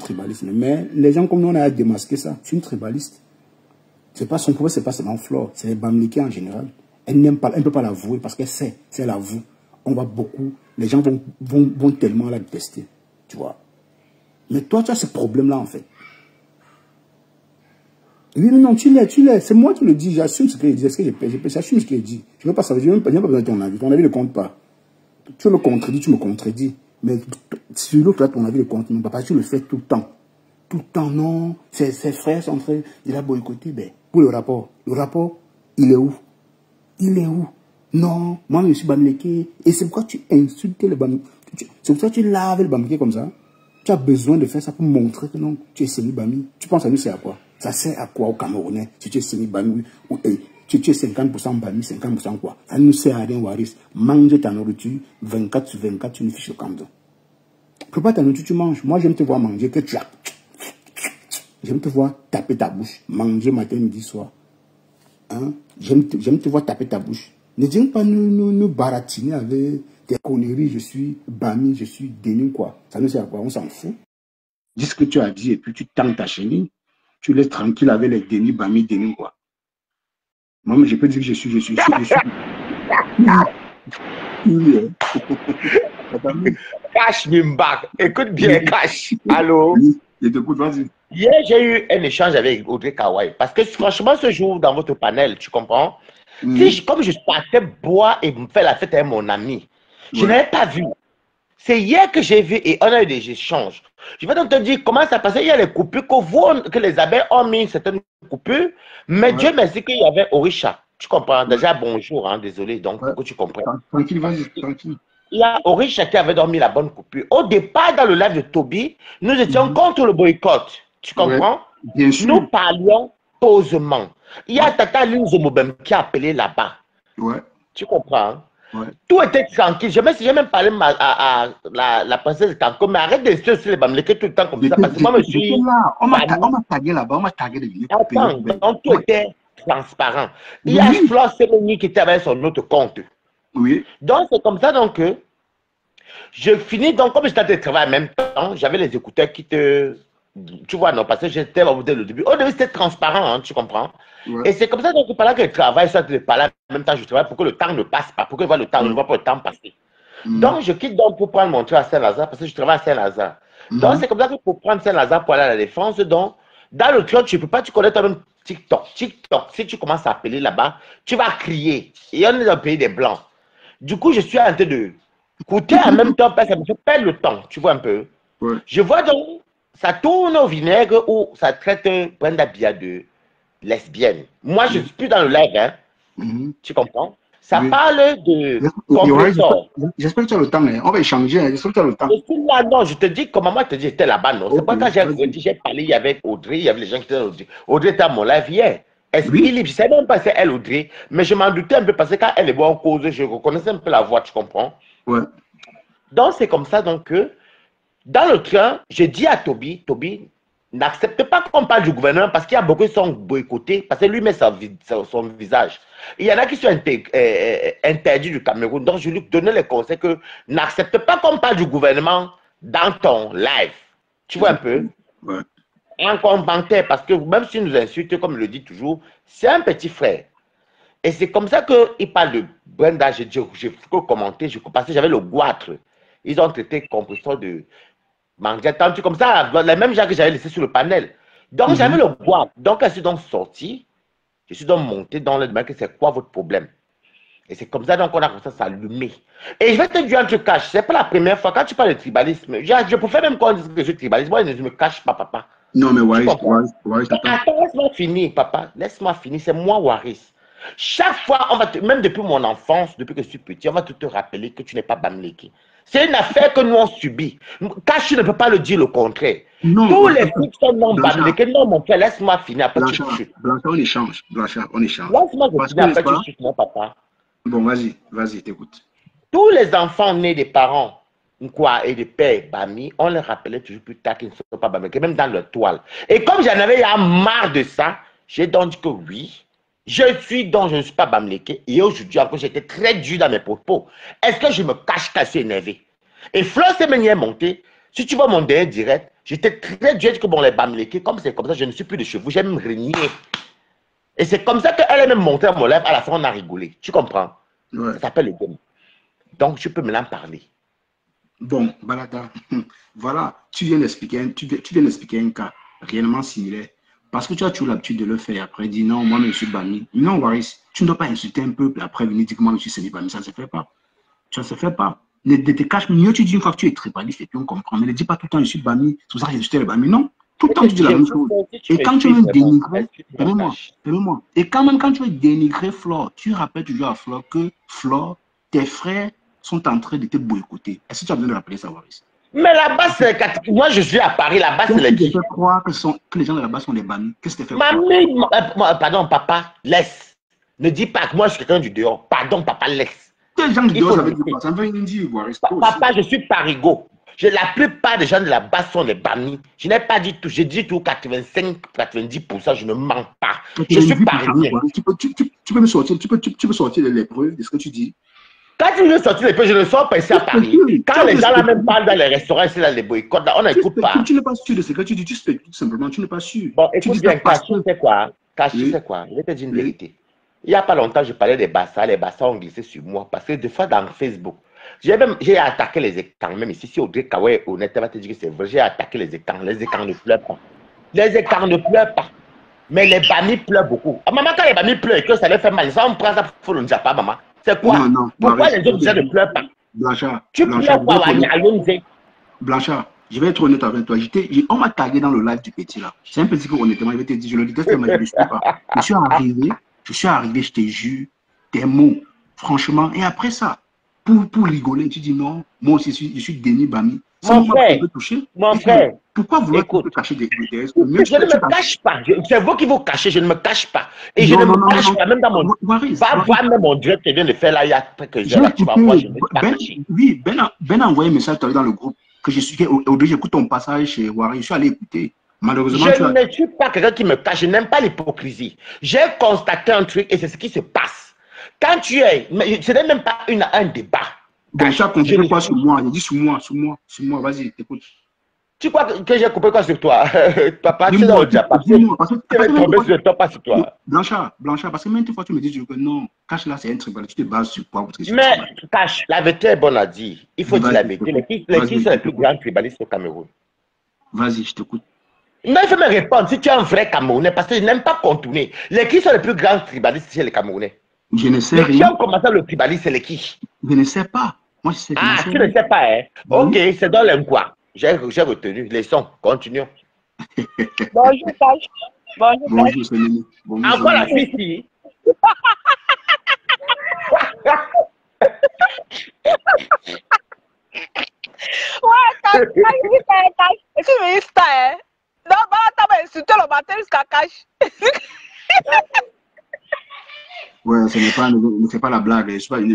tribalisme. Mais les gens comme nous, on a démasqué ça. C'est une tribaliste. C'est pas son problème, c'est pas seulement Flore, c'est les Bamileke en général. Elle n'aime pas, elle ne peut pas l'avouer parce qu'elle sait, si elle l'avoue, on va beaucoup, les gens vont tellement la détester, tu vois. Mais toi, tu as ce problème-là, en fait. Oui, mais non, tu l'es, c'est moi qui le dis, j'assume ce qu'il dit, j'assume ce qu'il dit. Je ne veux pas savoir, je n'ai pas besoin de ton avis ne compte pas. Tu me contredis, tu me contredis. Mais sur l'autre, ton avis ne compte, non, papa, tu le fais tout le temps. Tout le temps, non, ses frères sont en train de la boycotter, ben, pour le rapport, il est où? Il est où? Non, moi je suis Bamileke. Et c'est pourquoi tu insultes le Bamileke. C'est pourquoi tu laves le Bamileke comme ça. Tu as besoin de faire ça pour montrer que non, tu es Seni Bami. Tu penses à nous, c'est à quoi? Ça sert à quoi aux Camerounais si tu es Seni Bami ou tu es 50% Bami, 50% quoi? Ça ne nous sert à rien, Waris. Mange ta nourriture, 24 sur 24, tu nous fiches au camp. Prépare ta nourriture, tu manges. Moi, j'aime te voir manger, que tu as. J'aime te voir taper ta bouche, manger matin, midi, soir. Hein? J'aime te voir taper ta bouche. Ne dis pas nous baratiner avec tes conneries, je suis Bami, je suis Denis, quoi. Ça ne sert à quoi, on s'en fout. Dis ce que tu as dit et puis tu tends ta chenille. Tu laisses tranquille avec les Denis, Bami, Denis, quoi. Moi, je peux dire que je suis. Cash Mimbak, écoute bien, Cash. Allô? Je t'écoute, vas-y. Hier, j'ai eu un échange avec Audrey Kawai. Parce que franchement, ce jour, dans votre panel, tu comprends? Comme je partais boire et me faire la fête avec mon ami, je n'avais pas vu. C'est hier que j'ai vu et on a eu des échanges. Je vais donc te dire comment ça passait. Il y a les coupures que les abeilles ont mis certaines coupures. Mais Dieu merci qu'il y avait Orisha. Tu comprends? Déjà, bonjour, hein, désolé, donc, pour que tu comprennes. Tranquille, vas-y, tranquille. Il y a Orisha qui avait dormi la bonne coupure. Au départ, dans le live de Toby, nous étions contre le boycott. Tu comprends? Bien sûr. Nous parlions posément. Il y a Tata Linzo Mobem qui a appelé là-bas. Tu comprends? Tout était tranquille. J'ai même parlé à la princesse de Kanko, mais arrête d'insister sur les Bamileke tout le temps comme ça. Parce que moi, je suis là. On m'a tagué là-bas, on m'a tagué de venir. Attends, donc tout était transparent. Il y a Flore Semeni qui était avec son autre compte. Oui. Donc, c'est comme ça donc que je finis. Donc, comme j'étais en train de travailler en même temps, j'avais les écouteurs qui te. Tu vois, non, parce que j'étais au début. Au début, c'était transparent, hein, tu comprends? Et c'est comme ça donc, pendant que je travaille, ça te parle en même temps, je travaille pour que le temps ne passe pas, pour que je vois le temps, je ne vois pas le temps passer. Donc, je quitte donc pour prendre mon train à Saint-Lazare, parce que je travaille à Saint-Lazare. Donc, c'est comme ça que pour prendre Saint-Lazare pour aller à la Défense, donc, dans le train, tu ne peux pas, tu connais toi-même TikTok. TikTok, si tu commences à appeler là-bas, tu vas crier. Et on est dans le pays des Blancs. Du coup, je suis en train de écouter en même temps, parce que ça me fait perdre le temps, tu vois un peu. Je vois donc, ça tourne au vinaigre ou ça traite Brenda Bia de lesbienne. Moi, je ne suis plus dans le live, hein. Tu comprends? Ça parle de compresseur. J'espère que tu as le temps, hein. On va échanger, j'espère que tu as le temps. Je suis là, non, je te dis, comment moi, je te dis, j'étais là-bas, non. C'est pas quand j'ai parlé avec Audrey, il y avait les gens qui étaient là, Audrey était à mon live hier. Esprit libre, je ne savais même pas si c'est elle, Audrey, mais je m'en doutais un peu parce que quand elle est bonne en cause, je reconnaissais un peu la voix, tu comprends? Donc, c'est comme ça, donc, que dans le train, je dis à Toby, n'accepte pas qu'on parle du gouvernement parce qu'il y a beaucoup qui sont boycottés, parce que lui met son visage. Il y en a qui sont interdits du Cameroun. Donc, je lui donnais les conseils que n'accepte pas qu'on parle du gouvernement dans ton live. Tu vois un peu? En commentaire, parce que même s'il nous insulte, comme il le dit toujours, c'est un petit frère. Et c'est comme ça qu'il parle de Brenda. J'ai commenté, parce que j'avais le goitre. Ils ont traité compresseur de manger tendu comme ça, les mêmes gens que j'avais laissé sur le panel. Donc, j'avais le bois. Donc, je suis donc sorti. Je suis donc monté dans le domaine que c'est quoi votre problème? Et c'est comme ça donc on a commencé à s'allumer. Et je vais te dire un truc cache. C'est pas la première fois. Quand tu parles de tribalisme, je préfère même qu'on dise que je suis tribaliste. Moi, je ne me cache pas, papa. Non, mais Waris, attends, laisse-moi finir, papa. Laisse-moi finir. C'est moi, Waris. Chaque fois, même depuis mon enfance, depuis que je suis petit, on va te rappeler que tu n'es pas Bamileke. C'est une affaire que nous on subit. Cash, tu ne peux pas le dire le contraire. Non, tous les trucs sont non Bamileke. Non, mon frère, laisse-moi finir. Après, Blanchard, on échange. On échange. Laisse-moi finir. Après, tu chutes, mon papa. Bon, vas-y, t'écoute. Tous les enfants nés des parents et des pères Bami, on les rappelait toujours plus tard qu'ils ne sont pas Bamileke, même dans leur toile. Et comme j'en avais marre de ça, j'ai donc dit que oui. Je ne suis pas Bamileke. Et aujourd'hui, encore, j'étais très dur dans mes propos. Est-ce que je me cache quand je suis énervé? Et Flore Semeni est monté. Si tu vois mon dernier direct, J'étais très dur que bon, les Bamileke, comme c'est comme ça, je ne suis plus de chez vous, j'aime renier. Et c'est comme ça qu'elle est même montée à mon lèvre, à la fin on a rigolé. Tu comprends? Ouais. Ça s'appelle le game. Donc je peux maintenant parler. Bon, Balata, voilà, tu viens d'expliquer un cas réellement similaire. Parce que tu as toujours l'habitude de le faire et après dire non, moi je suis banni. Non, Waris, tu ne dois pas insulter un peuple après venir dire que moi je suis semi-banni. Ça ne se fait pas. Ça ne se fait pas. Ne te cache mieux, tu dis une fois que tu es tribaliste et puis on comprend. Mais ne dis pas tout le temps je suis banni, c'est pour ça que j'ai insulté le banni. Non, tout le temps tu dis la même chose. Et quand tu veux dénigrer, permets-moi. Et quand même quand tu veux dénigrer Flore, tu rappelles toujours à Flore que Flore, tes frères sont en train de te boycotter. Est-ce que tu as besoin de rappeler ça, Waris? Mais là-bas, c'est moi je suis à Paris, là-bas c'est les qui? Qu'est-ce que tu fait croire que les gens de là-bas sont des bannis? Qu'est-ce que tu fait croire? Pardon, papa, laisse. Ne dis pas que moi je suis quelqu'un du dehors. Pardon, papa, laisse. Quel genre de dehors ça veut dire quoi? Ça veut dire, Waris. Papa, je suis parigo. La plupart des gens de là-bas sont des bannis. Je n'ai pas dit tout, j'ai dit tout 85-90%, je ne mens pas. Je suis parisien. Tu peux me sortir, tu peux sortir les preuves de ce que tu dis. Quand tu veux sortir les preuves, je ne sors pas ici à Paris. Quand les gens là même parlent dans les restaurants, ici, dans les boycotts, on n'écoute pas. Tu n'es pas sûr de ce que tu dis, tu spécules tout simplement, tu n'es pas sûr. Bon, écoute bien, Kachi, c'est quoi? Kachi, c'est quoi? Je vais te dire une vérité. Il n'y a pas longtemps, je parlais des Bassa. Les Bassa ont glissé sur moi parce que des fois dans Facebook, j'ai attaqué les écrans. Même ici, si Audrey Kawai honnêtement te dire que c'est vrai, j'ai attaqué les écrans. Les écrans ne pleurent pas. Les écrans ne pleurent pas. Mais les bannis pleurent beaucoup. Maman, quand les bannis pleurent et que ça leur fait mal, ça on prend ça pour le Japa, maman. C'est quoi? Non, pourquoi les autres gens ne pleurent pas? Blanchard. Tu pleures quoi, Blanchard, je vais être honnête avec toi. On m'a tagué dans le live du petit là. C'est un petit peu honnêtement, je vais te dire, je le déteste, mais je ne suis pas. Je suis arrivé, je te jure, tes mots, franchement. Et après ça, pour rigoler, tu dis non, moi aussi je suis Denis Bami. Mon frère, pourquoi vouloir te cacher des idées? Je ne me cache pas. C'est vous qui vous cachez, je ne me cache pas. Et je ne me cache pas, même dans mon... Va voir même mon direct que je viens de faire là, il y a quelques jours, là, tu vas voir, je ne vais pas cacher. Oui, Ben a envoyé un message dans le groupe que j'écoute ton passage chez Wari, je suis allé écouter. Malheureusement, je ne suis pas quelqu'un qui me cache, je n'aime pas l'hypocrisie. J'ai constaté un truc et c'est ce qui se passe. Quand tu es... Ce n'est même pas un débat. Bon, tu as compris quoi sur moi? J'ai dit sur moi, vas-y, t'écoute. Tu crois que j'ai coupé quoi sur toi? Papa, tu es dans le Japa. Tu es tombé sur toi, pas sur toi. Blanchard, parce que même fois tu me dis que non, Cash là c'est un tribal, tu te bases sur quoi? Mais Cash, la vérité est bonne à dire. Il faut dire la vérité. Les qui sont les plus grands tribalistes au Cameroun? Vas-y, je t'écoute. Non, il faut me répondre si tu es un vrai Camerounais, parce que je n'aime pas contourner. Les qui sont les plus grands tribalistes chez les Camerounais? Je ne sais rien. Les qui ont commencé le tribalisme, c'est les qui? Je ne sais pas. Moi, je sais ah, tu ne sais pas, hein? Ok, c'est dans l'enquoi. J'ai retenu. Les sons, continuons. Bonjour, Cash. Bonjour, Céline. Encore la fille. Ouais, Cash. Est-ce que je me dis ça, hein? Non, tu m'as insulté le matin jusqu'à Cash. Ouais, ne fais pas la blague.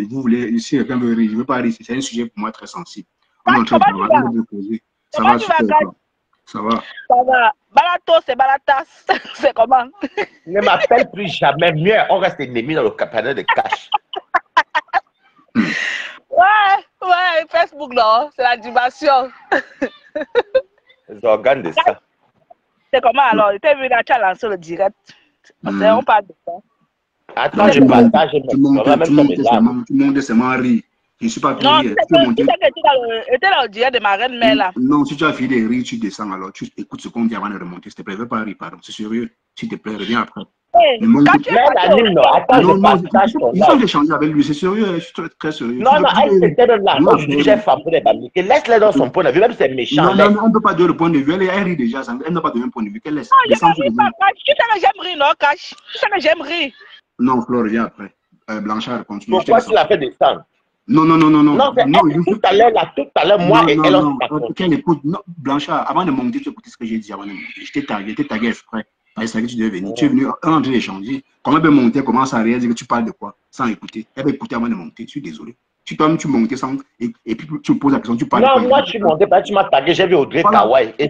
Vous voulez, si quelqu'un veut rire, je ne veux pas rire. C'est un sujet pour moi très sensible. On est en train de poser. Ça va, ça va. Ça va. Balato, c'est Balatas. C'est comment? Ne m'appelle plus jamais. Mieux, on reste ennemis dans le cabinet de Cash. Ouais, Facebook, non. C'est la dimension. Les organes de ça. C'est comment alors? Tu as vu là, tu as lancé le direct. On parle de ça. Attends, je partage. Tout le monde seulement rire. Je ne suis pas non, tu sais que était dans le direct de ma reine mère là. Non, si tu as fini de rire, tu descends alors. Tu écoutes ce qu'on dit avant de remonter. S'il te plaît, ne veux pas rire, pardon. C'est sérieux. S'il te plaît, reviens après. Il faut échanger avec lui, c'est sérieux, je suis très sérieux. Non, c'était même là. J'ai frappé les babys. Laisse-les dans son point de vue, même si c'est méchant. Non, on ne peut pas dire le point de vue. Elle rit déjà, elle n'a pas de même point de vue. Qu'elle laisse. Non, je ne ris pas, Cash. Tu sais que j'aime rire, non, Cash? Tu sais que j'aime rire. Non, Flore, reviens après. Blanchard, continue. Pourquoi tu l'as fait descendre? Non. Non, tout à l'heure, moi et elle, on s'est Blanchard, avant de monter, tu écoutais ce que j'ai dit avant de monter. Je t'ai tagué exprès. C'est ça que tu devais venir. Tu es venu en train d'échanger. Comment elle peut monter, commence à réaliser que tu parles de quoi sans écouter. Elle va écouter avant de monter. Je suis désolé. Toi-même, tu montais sans. Et puis tu me poses la question, tu parles. Non, moi, tu montais pas, tu m'as tagué, j'ai vu Audrey Kawai. Et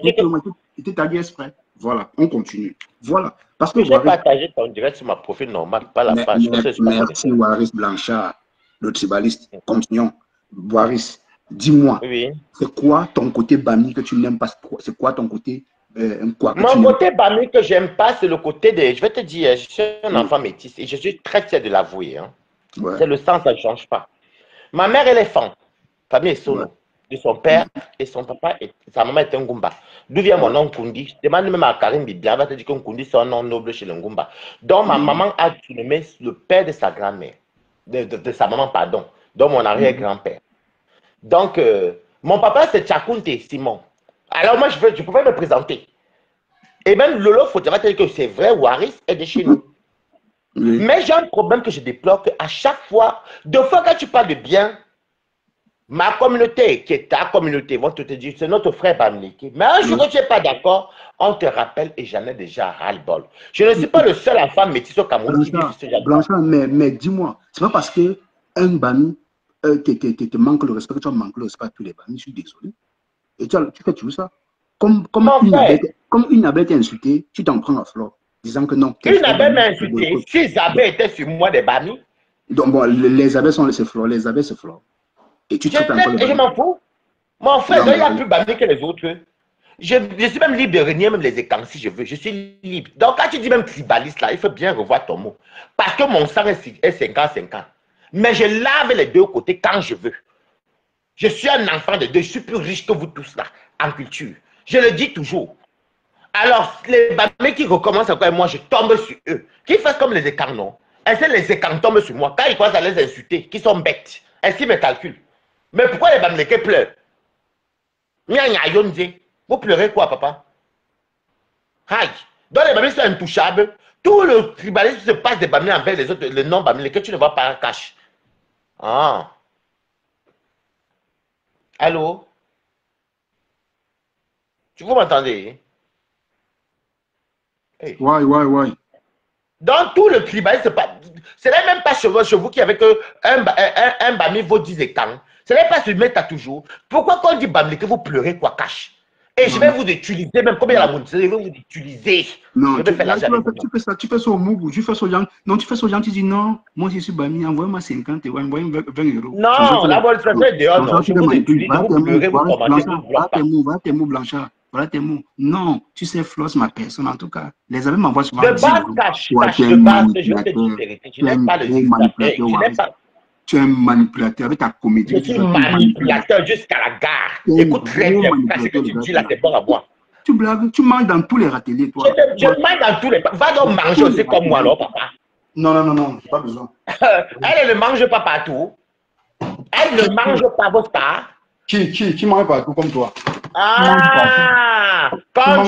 tu tagué exprès. Voilà, on continue. Voilà. Parce que j'ai partagé ton direct sur ma profil normal, pas la page. Merci, Waris Blanchard, le tribaliste. Continuons. Waris, Dis-moi, Oui. c'est quoi ton côté Bami que tu n'aimes pas? C'est quoi ton côté quoi que tu Mon n'aimes côté Bami que j'aime pas, c'est le côté de. Je vais te dire, je suis un enfant métis et je suis très fier de l'avouer. Hein. pas? Ouais, C'est le sens, ça ne change pas. Ma mère, elle est fan. Famille est ouais, sono. De son père et son papa et sa maman est un Ngumba. D'où vient mon ouais. nom Kundi? Je demande même à Karim Bibian, elle va te dire qu'un Kundi c'est un nom noble chez le Ngumba. Donc ma maman a nommé le père de sa grand-mère, de sa maman, pardon, donc mon arrière-grand-père. Donc mon papa c'est Tchakounte Simon. Alors moi je pouvais me présenter. Et même Lolo, faut te dire que c'est vrai, Waris est de chez nous. Oui. Mais j'ai un problème que je déplore qu'à chaque fois, deux fois quand tu parles de bien, ma communauté, qui est ta communauté, vont te dire, c'est notre frère Bamileke. Mais un jour que tu n'es pas d'accord, on te rappelle et j'en ai déjà ras-le-bol. Je ne suis pas le seul enfant métis au Cameroun qui vit ce genre de Blanchard, mais dis-moi, c'est pas parce que un Bami te manque le respect que tu as manqué le respect à tous les Bamis, je suis désolé. Et tu fais toujours ça. Comme une abeille t'a insulté, tu t'en prends à flore, disant que non. Une abeille m'a insulté. Si les abeilles étaient sur moi des Bamis. Donc bon, les abeilles sont ces fleurs, les abeilles c'est fleurs. Et tu traites encore Et je m'en fous. Mon frère, il n'y a plus Bami que les autres. Je suis même libre de renier même les écans si je veux. Je suis libre. Donc quand tu dis même tribaliste là, il faut bien revoir ton mot. Parce que mon sang est 50-50. Mais je lave les deux côtés quand je veux. Je suis un enfant de deux. Je suis plus riche que vous tous là, en culture. Je le dis toujours. Alors, les Bami qui recommencent encore, moi, je tombe sur eux. Qui fassent comme les écarts, non? Est-ce que les écarts tombent sur moi? Quand ils commencent à les insulter, qui sont bêtes, est-ce qu'ils me calculent? Mais pourquoi les Bamileke pleurent? Vous pleurez quoi, papa? Aïe. Donc les Bamileke sont intouchables. Tout le tribalisme se passe des Bamileke envers les autres, les non-Bamileke, tu ne vois pas en cache. Ah. Allô? Vous m'entendez? Hey. Ouais. Donc tout le tribalisme, ce n'est même pas chez vous qui avait que un Bami vaut 10 étangs. Ce n'est pas sur Meta toujours. Pourquoi quand on dit Bamileke, vous pleurez quoi, cache? Et je vais vous utiliser, même comme il y a la monnaie, je vais vous utiliser. Non, je vais faire l'argent. tu fais ça au Mougou, tu fais ça aux gens. Non, tu fais ça aux gens, tu dis non, moi je suis Bami, envoie-moi 50 euros, envoie-moi 20 euros. Non, la bonne situation est dehors, non. Je vous utilise, vous pleurez, vous commandez, vous bloquez. Voilà tes mots, Blanchard. Voilà tes mots. Non, tu sais, flosse ma personne, en tout cas. Les amis m'envoient souvent. De base, cache, de base, je vais te dire la vérité. Je n'aime pas le manipulateur. Je n'aime pas. Tu es un manipulateur avec ta comédie. Je suis manipulateur jusqu'à la gare. Écoute très bien, ce que tu dis là, c'est bon à moi. Tu blagues, tu manges dans tous les râteliers, toi. Je mange dans tous les... Va donc manger aussi comme moi, alors, papa. Non, j'ai pas besoin. Elle ne mange pas partout. Elle ne mange pas vos stars. Qui mange partout comme toi? Ah! Quand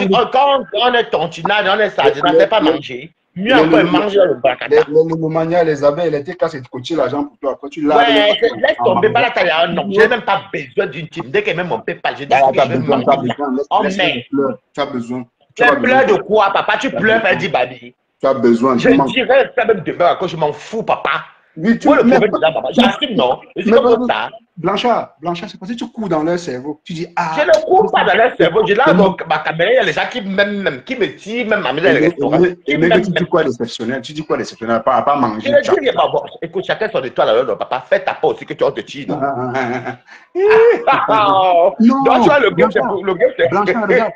on est tontinade, on est sardinade, on ne sait pas manger. Mieux encore, manger le bracata. Les manias, les abeilles, les cas, c'est de coacher l'argent pour toi. Après, tu laves. Ouais, laisse tomber, pas la taille à un nom. Je n'ai même pas besoin d'une team. Dès que même mon PayPal, je dis que je vais manger. Oh, mais. Tu as besoin. Tu pleures de quoi, papa? Tu pleures, elle dit Babi. Tu as besoin. Je dirais ça même demain, quand je m'en fous, papa. Oui, tu le problème de ça, papa. J'assume, non? Je suis comme ça. Blanchard, c'est parce que tu cours dans leur cerveau. Tu dis, ah. Je ne cours pas dans leur cerveau. Je là, donc, ma caméra, il y a les gens qui me tirent, même m'amener dans les restaurants. Mais tu dis quoi d'exceptionnel? Tu dis quoi d'exceptionnel? Pas manger. Je dis, bon, écoute, chacun son étoile alors, papa. Fais ta part aussi que tu as te tir. Non, donc, tu vois, le gars, c'est. Blanchard, regarde.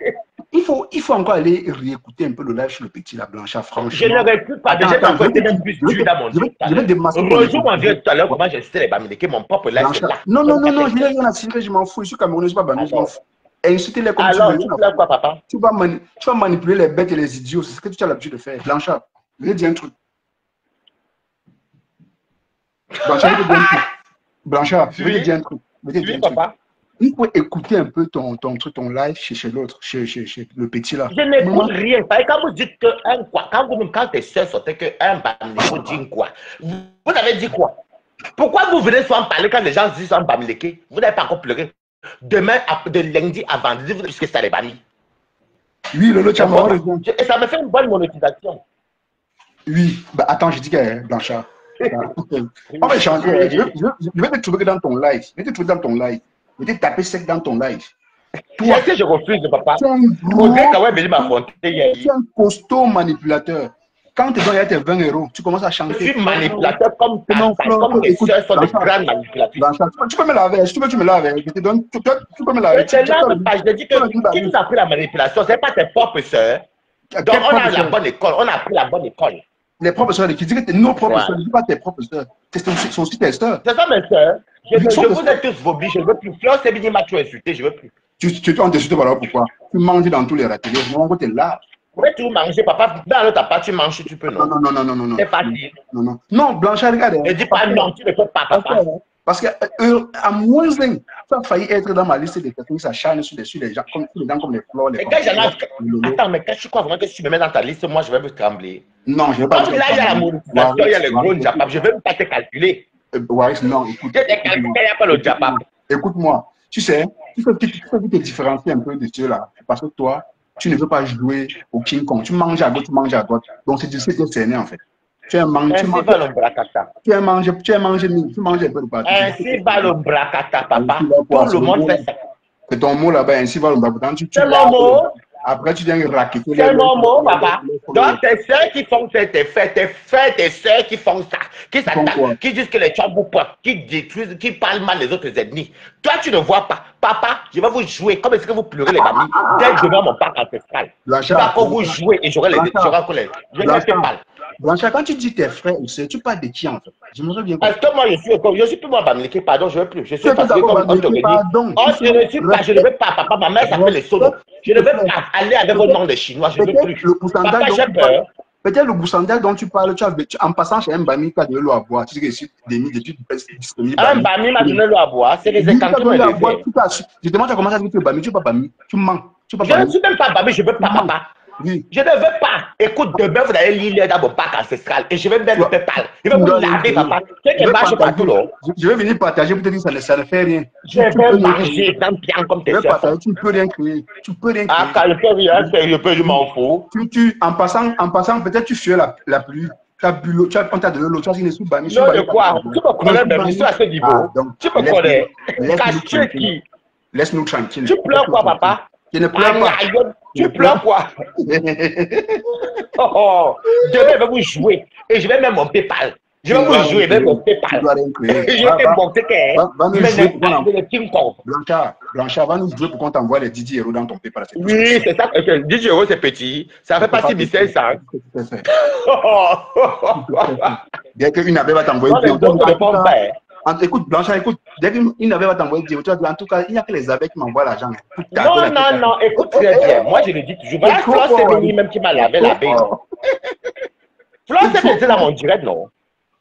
Il faut encore aller réécouter un peu le live sur le petit, la Blanchard, franchement. Je ne réécoute pas. Déjà, j'ai encore été même plus dur dans mon Dieu. Je vais démasquer. Rejoue mon Dieu tout à l'heure, comment j'ai cité les Bamileke, mon propre live. Non, je n'ai rien à cirer, je m'en fous. Je suis Camerounais, je ne suis pas Bamileke, je m'en fous. Insulter-les comme alors, tu veux. Alors, quoi, papa? Tu vas manipuler les bêtes et les idiots. C'est ce que tu as l'habitude de faire. Blanchard, je vais te dire un truc. Blanchard, je vais te dire un truc. Oui, papa. Il faut écouter un peu ton live chez l'autre, chez le petit là. Je n'écoute rien. Quand vous dites que quand tes soeurs sortaient qu'un Bamileke dit quoi, vous avez dit quoi? Pourquoi vous venez souvent parler quand les gens disent un Bamileke? Vous n'avez pas encore pleuré. Demain, de lundi à vendredi, vous dites que c'est les Bami. Oui, Lolo, tu as raison. Et ça me fait une bonne monétisation. Oui, bah attends, je dis que Blanchard. On va changer. Je vais te trouver dans ton live. Je vais te taper sec dans ton live. Toi, je refuse, papa. Tu es un costaud manipulateur. Quand on te donne tes 20 euros, tu commences à chanter. Je suis manipulateur comme ta Non, taille, comme tes soeurs sont des grandes manipulatrices. Blanchard, tu peux me laver, si tu veux, tu me laves. Je te donne, tu peux me laver. Je te lave pas, je te dis que qui nous a appris la manipulation, ce n'est pas tes propres soeurs. Donc on a la bonne école, on a appris la bonne école. Les propres soeurs, qui disent que nos propres soeurs, ne dis pas tes propres soeurs. Ce sont aussi tes soeurs. C'est ça mes soeurs. Je vous ai tous vobis, je ne veux plus. Fleur, c'est bien, tu as insulté, je ne veux plus. Tu en insulté, voilà pourquoi. Tu manges dans tous les râteliers, mon côté là. Oui, tu veux manger, papa. Dans l'autre part, tu manges si tu peux, non? Non. C'est facile. Non, Blanchard, regarde. Ne dis pas non, tu ne peux pas, papa. Parce qu'à moins d'un, tu as failli être dans ma liste des personnes qui s'acharnent sur les gens comme les fleurs, les Attends, mais quand tu crois vraiment que si tu me mets dans ta liste, moi, je vais me trembler. Non, je ne vais pas. Comme là, il y a la monétisation, il y a le gros Japap. Je ne vais même pas te calculer. Waris, non, écoute. Je te calcule, il n'y a pas le Japap. Écoute-moi, tu sais, tu peux te différencier un peu de ceux-là. Parce que toi, tu ne veux pas jouer au King Kong. Tu manges à gauche, tu manges à droite. Donc, c'est difficile de cerner, en fait. Tu es un mangé. Tu es mangé, tu manges un peu de partout. Ainsi va le bracata, papa. Tout le monde fait ça. C'est ton mot là-bas, ainsi va le bracata. C'est mon mot. Après, tu viens raqueter. C'est mon mot, papa. Donc, tes soeurs qui font ça, tes soeurs qui font ça, qui s'attaquent, qui disent que les Tchambou, qui détruisent, qui parlent mal les autres ethnies. Toi, tu ne vois pas. Papa, je vais vous jouer. Comme est-ce que vous pleurez les mamies dès que je vais mon parc ancestral. Je vais encore vous jouer et j'aurai les collègues. Je ne sais pas. Blanchard, quand tu dis tes frères, tu parles de qui en fait? J'aimerais bien. Parce que moi, je suis plus moi, Bamileke, pardon, je ne veux plus. Je suis fatigué comme on te dit. Oh, je ne veux pas, papa, ma mère s'appelle les sodos. Je ne veux pas aller avec vos noms de chinois, je ne veux plus. Papa, j'ai peur. Peut-être le boussandage dont tu parles, en passant chez un bami qui a donné l'eau à boire, tu dis que c'est des études disponibles. Un bami m'a donné l'eau à boire, c'est les écantins de l'eau. Je demande, tu as commencé à dire que bami, tu ne veux pas bami, tu mens. Je ne suis même pas bami, je ne veux pas, papa. Oui. Je ne veux pas. Écoute, demain, vous allez lire dans mon parc ancestral et je vais mettre le PayPal. Je vais vous laver, papa. Quelqu'un marche partout, là. Je vais venir partager pour te dire que ça ne fait rien. Je vais manger dans bien comme tes soeurs. Tu ne peux rien créer. Tu peux rien créer. Ah, quand je peux rien faire, je m'en fous. En passant, peut-être tu fuis la pluie. Tu as bu l'eau, on t'a donné l'eau, tu as dit sous bami. Non, de quoi? Tu me connais même, je suis à ce niveau. Tu me connais. Caché qui? Laisse-nous tranquille. Tu pleures quoi, papa? Je ne pleure pas. Tu pleures quoi? Oh, demain, je vais vous jouer et je vais mettre mon PayPal. Je vais vous jouer avec mon PayPal. Je vais monter le King Kong. Blanchard, va nous jouer pour qu'on t'envoie les 10 euros dans ton PayPal. Oui, c'est ça. 10 euros, c'est petit. Ça fait pas 6500. Dès qu'une avait va t'envoyer 10 euros. Écoute, Blanchard, écoute, dès qu'une avait va t'envoyer 10 euros, en tout cas, il n'y a que les abeilles qui m'envoient l'argent. Non, écoute très bien. Moi, je le dis toujours. Voilà, Flore, c'est Béni même qui m'a lavé la baie. Flore, c'est dans mon direct, non?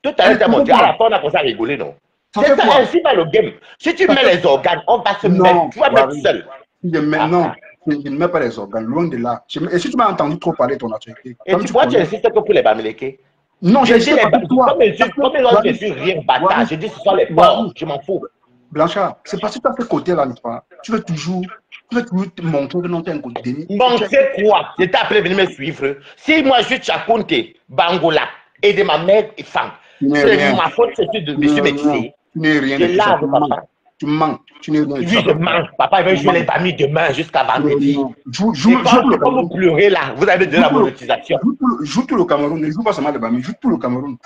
Tout à l'heure, c'est mon direct. À la fin, on a commencé à rigoler, non? C'est ça, ainsi va le game. Si tu mets les organes, on va se mettre. Tu vas mettre seul. Non, je ne mets pas les organes, loin de là. Et si tu m'as entendu trop parler de ton actualité. Et moi, tu insistes que pour les Bamileke. Non, je dis les toi. Comme je suis rien bâtard, je dis ce sont les porcs, je m'en fous. Blanchard, c'est parce que tu as ce côté-là, n'est-ce pas? Tu veux toujours te montrer que non, tu es un côté déni. Montrer quoi? Je t'ai appelé venir me suivre. Si moi je suis Tchakounte, Bangola, et de ma mère et femme, c'est ma faute, c'est de monsieur médecin. Tu n'es rien. Je lave, papa. Tu mens. Tu n'es rien. Oui, je mens. Papa, il va jouer les familles demain jusqu'à vendredi. Joue quand vous pleurez là, vous avez de la monétisation. Joue tout le Cameroun. Ne joue pas seulement les familles, joue tout le Cameroun.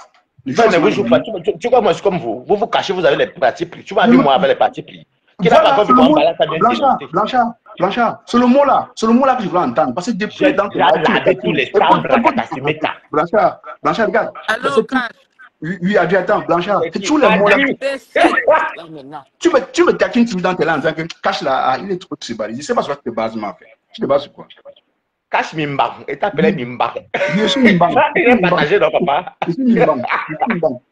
Tu vois, moi, je suis comme vous. Vous vous cachez, vous avez les partis pris. Tu vas vu moi avec les partis pris. Blanchard, c'est le mot là que je veux entendre. Parce que depuis dans tous les Blanchard, regarde. Allô, Cash. Oui, attends, Blanchard, c'est tous les mots là. Tu me taquines toujours dans tes langues en disant que Cash là, il est trop tribalisé. Je ne sais pas sur quoi tu te bases, ma frère. Tu te bases sur quoi? Cash Mimba, et t'appelais Mimba. Je suis Mimba. Il est partagé, non, papa? Je suis Mimba.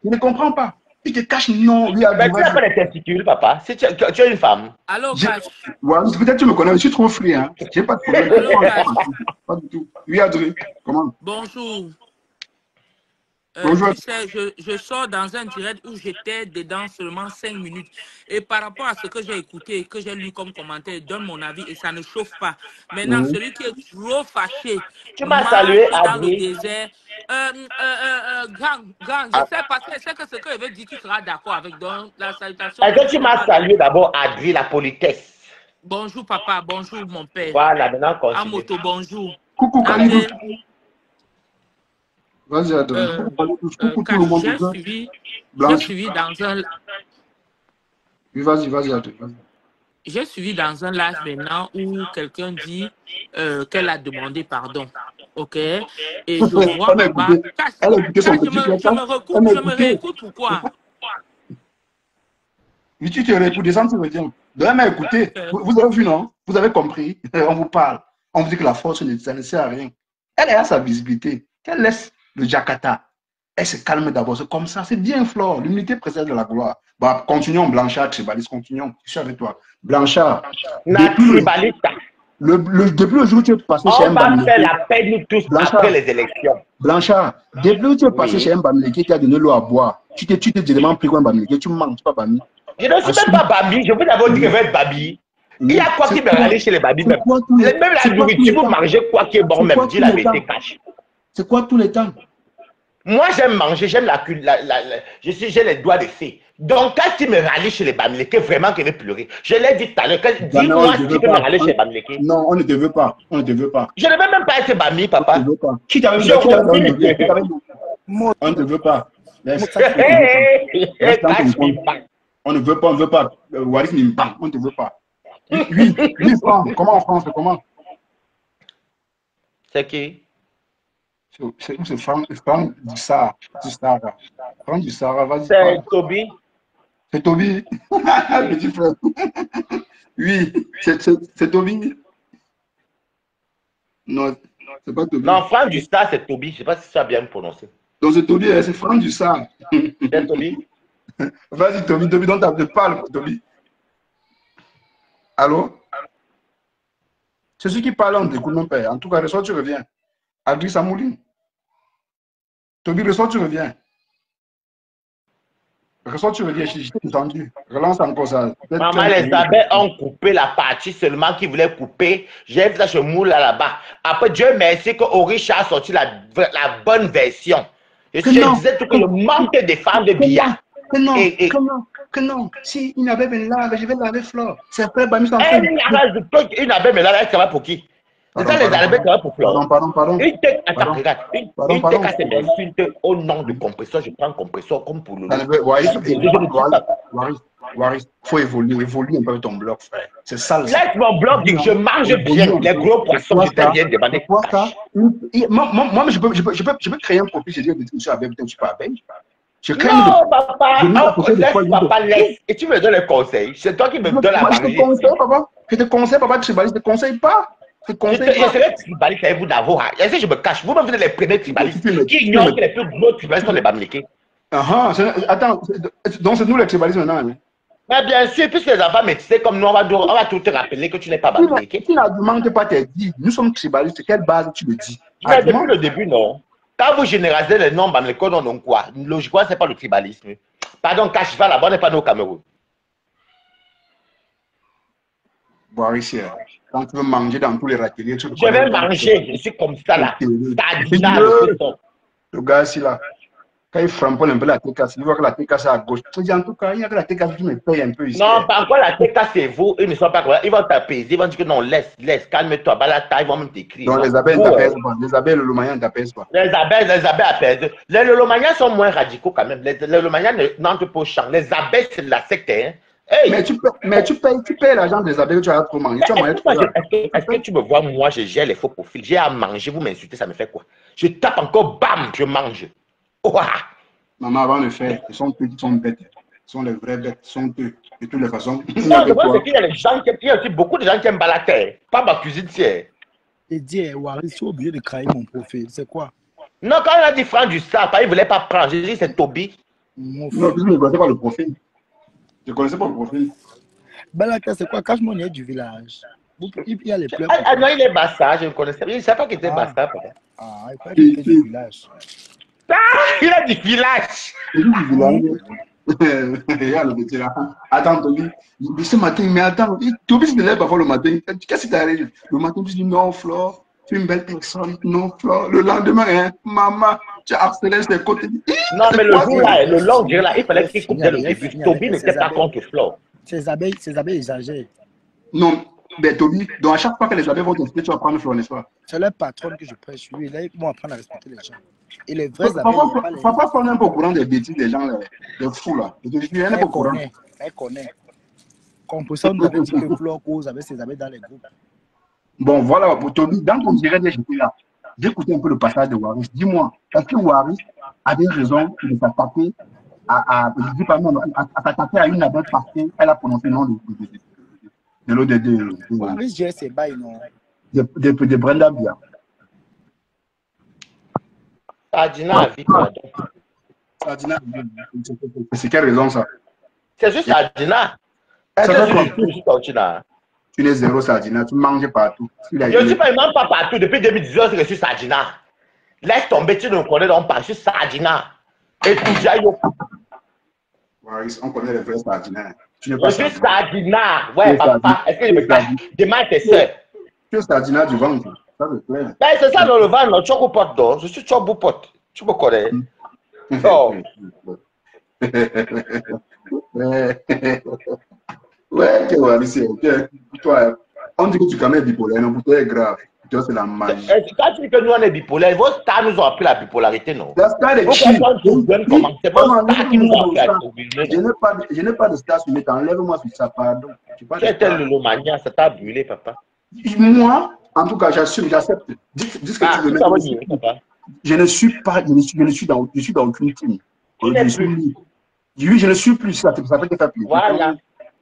Je ne comprends pas. Tu te caches, non. Mais tu n'as pas les testicules, papa. Si tu es une femme. Allô, Cash. Ouais, peut-être tu me connais, je suis trop free. Hein. Je n'ai pas de problème. Pas du tout. Oui, Adrien, comment? Bonjour. Bonjour. Tu sais, je sors dans un direct où j'étais dedans seulement 5 minutes. Et par rapport à ce que j'ai écouté, que j'ai lu comme commentaire, donne mon avis et ça ne chauffe pas. Maintenant, celui qui est trop fâché, tu m'as salué, dans le désert. Gang, je sais pas, c'est que ce que je veux dire, tu seras d'accord avec donc, la salutation. Est-ce que tu m'as salué d'abord, Adri, la politesse? Bonjour, papa. Bonjour, mon père. Voilà, maintenant, continue. Amoto, bonjour. Coucou, Kalidou. Vas-y, Adrien. Coucou tout le monde. J'ai suivi dans un... Oui, vas-y, Adrien. J'ai suivi dans un live maintenant où quelqu'un dit qu'elle a demandé pardon. OK? Et je vois là-bas. Je me recoupe, je me réécoute. Pourquoi? Oui, tu te réécoutes, descends, tu reviens. De même, écoutez, vous avez vu, non? Vous avez compris? On vous parle. On vous dit que la force, ça ne sert à rien. Elle a sa visibilité. Qu'elle laisse le Jakarta. Elle se calme d'abord. C'est comme ça. C'est bien, Flore. L'humilité précède de la gloire. Bah, continuons, Blanchard, Tribaliste, continuons. Je suis avec toi. Blanchard. Depuis le jour où tu es passé chez On va faire la paix, nous tous, après les élections. Blanchard, depuis où tu es passé chez un Bamileke qui a donné l'eau à boire, tu t'es directement pris comme un Bamileke, tu manges pas Bami. Je ne suis même pas Bambi, je vous d'abord dire que je vais être Babi. Il y a quoi qui me râle chez les Babis même? Même la nourriture, vous mangez quoi qui est bon même, dis la vérité cache. C'est quoi tous les temps? Moi, j'aime manger, j'aime j'ai les doigts de fée. Donc, quand tu me râles chez les Bamileke, vraiment que je vais pleurer. Je l'ai dit tout à l'heure, dis-moi si tu peux me râler chez les Bamileke. Non, on ne te veut pas, on ne te veut pas. Je ne veux même pas être Bami, papa. On ne te veut pas. Qui t'avait dit? On ne te veut pas. On ne veut pas, on ne veut pas. Waris Nimpan, on ne te veut pas. Oui, comment en France, comment? C'est qui? C'est Franck du Sahara. Franck du Sahara, vas-y. C'est Toby. C'est Toby. Petit frère. Oui, c'est Toby. Non, c'est pas Toby. Non, Franck du Sahara, c'est Toby. Je ne sais pas si ça a bien prononcé. Donc c'est Toby, c'est Franck du Sahara. C'est Toby. Vas-y, Toby, donc tu parles, Toby. Allô? C'est ceux qui parlent, on t'écoute, mon père. En tout cas, reçois, tu reviens. Adri Samouli. Toby, reçois, tu reviens. Reçois, tu reviens, j'ai entendu. Relance encore ça. Maman, les abeilles ont coupé la partie seulement qu'ils voulaient couper. J'ai vu ça chez Moula là-bas. Après, Dieu merci que Richard a sorti la bonne version. Je disais tout que le manque de femmes de billard. Que non. Si une abeille me lave, je vais laver Flore. C'est après Bami sans une abeille me lave, elle travaille pour qui? C'est ça, les abeilles travaillent pour Flore. Pardon. Attends, regarde. Une tête à ses insultes au nom du compresseur, je prends un compresseur comme pour le. Waris, il faut évoluer un peu ton bloc, frère. C'est ça. Laisse mon bloc, je mange bien. Les gros poissons, je t'ai bien demandé. Moi, je peux créer un profil, je dis que je suis abeille, peut-être je suis pas abeille. Non, papa, laisse. Et tu me donnes les conseils. C'est toi qui me donnes la vérité. Je te conseille, papa, tribaliste, je ne te conseille pas. Je serai tribaliste avec vous d'abord. Est-ce que je me cache? Vous-même, vous êtes les premiers tribalistes qui ignorent que les plus gros tribalistes sont les Bamileke. Attends, donc c'est nous les tribalistes maintenant. Mais bien sûr, puisque les enfants métissés comme nous, on va tout te rappeler que tu n'es pas Bamileke. Tu n'argumentes pas tes dits. Nous sommes tribalistes. Quelle base tu le dis? Mais depuis le début, non. Quand vous généralisez les noms Bamileke, donc quoi? Logiquement, ce n'est pas le tribalisme. Pardon, Kashifa, là-bas, on n'est pas nous au Cameroun. Voir ici, quand tu veux manger dans tous les râteliers, tu je vais manger, je suis comme ça là. Le gars ici là, quand il frappe un peu la TK, il voit que la TK c'est à gauche. Tu dis en tout cas, il y a que la TK qui me paye un peu ici. Non, pas encore la TK c'est vous, ils ne sont pas comme ça. Ils vont t'apaiser, ils vont dire que non, laisse, calme-toi, balata, ils vont même t'écrire. Non, les abeilles t'apaisent pas. Les abeilles, le Lomagnan t'apaisent pas. Les abeilles apaisent. Les Lomagnan sont moins radicaux quand même. Les Lomagnan n'entrent pas au champ. Les abeilles, c'est la secte, hein. Hey. Mais tu payes l'argent des abeilles que tu as trop mangé. Est-ce que tu me vois, moi, je gère les faux profils. J'ai à manger, vous m'insultez, ça me fait quoi? Je tape encore, bam, je mange. Ouah. Maman, avant de faire, ils sont petits, ils sont bêtes. Ils sont les vraies bêtes, ils sont eux, de toutes les façons. Non, je vois qu'il y a des gens il y a aussi beaucoup de gens qui aiment la terre, pas ma cuisine tiers. Et dis, Waris, tu es obligé de créer mon profil, c'est quoi? Non, quand on a dit Franck du Sahara, il ne voulait pas prendre. J'ai dit c'est Toby. Non, je ne connaissais pas le profil. Je ne connaissais pas le profil. Balaka, c'est quoi? Cache-moi, il y a du village. Il y a les pleurs. Ah non, il est Bassa, je ne connaissais pas. Il ne savait pas qu'il était Bassa. Ah, il paraît qu'il était du village. Ah, il a du village. Il a du village. Regarde le petit là. Attends, Toby. Ce matin, mais attends. Toby se lève parfois le matin. Qu'est-ce qui t'arrive? Le matin, tu dis non, Flore. Tu es une belle personne. Non, Flore. Le lendemain, hein, maman, tu as accéléré ses côtés. Non, mais le jour là, le long jour là, il fallait qu'il coupe dès le début. Toby n'était pas contre Flore. Ces abeilles exagèrent. Non, mais Toby, donc à chaque fois que les abeilles vont t'inspirer, tu vas prendre Flore, n'est-ce pas? C'est leur patronne que je prêche. Lui, là, ils vont apprendre à respecter les gens. Et les vrais abeilles, pas les... Parfois, on est un peu au courant des bêtises des gens, les fous là. Elle connaît. Comme pour ça, on nous avait dit que Flore cause avec ses abeilles dans les groupes. Bon, voilà, pour Toby, dans ton direct, j'étais là. J'ai écouté un peu le passage de Waris. Dis-moi, est-ce que Waris avait raison de s'attaquer à s'attaquer à une abeille parce qu'elle a prononcé le nom de l'ODD? Waris gère ses bails, non? De Brenda Bia. Sadina, c'est quelle raison ça? C'est juste Sadina. Tu n'es zéro Sadina, tu manges partout. Je ne suis pas, même pas partout. Depuis 2019, je suis Sadina. Laisse tomber, tu ne connais donc pas. Je suis Sadina. Et tout, j'aille. On connaît les vrais Sadina. Je suis Sadina. Ouais, papa. Est-ce que je me cache? Demain, tes soeurs. Tu es Sadina du ventre. Ça, c'est clair. Ben, c'est ça dans le ventre, Chocopote, donc. Je suis Chocopote. Tu me connais? Oh. Ouais, c'est ok. Toi, on dit que tu connais bipolaire, non, pour toi, c'est grave. Toi, c'est la magie. Quand tu dis que nous, on est bipolaire, vos stars nous ont appris la bipolarité, non? La star est cheap. C'est pas une star qui nous a appris la bipolarité. Je n'ai pas de star sur mes temps. Enlève-moi sur ça, pardon. Tu étais le mania, ça t'a brûlé, papa. Moi, en tout cas, j'assume, j'accepte. Dis ce que tu veux mettre. Papa. Je ne suis dans aucune team. Oui, je ne suis plus. Ça fait que ça plaît. Voilà.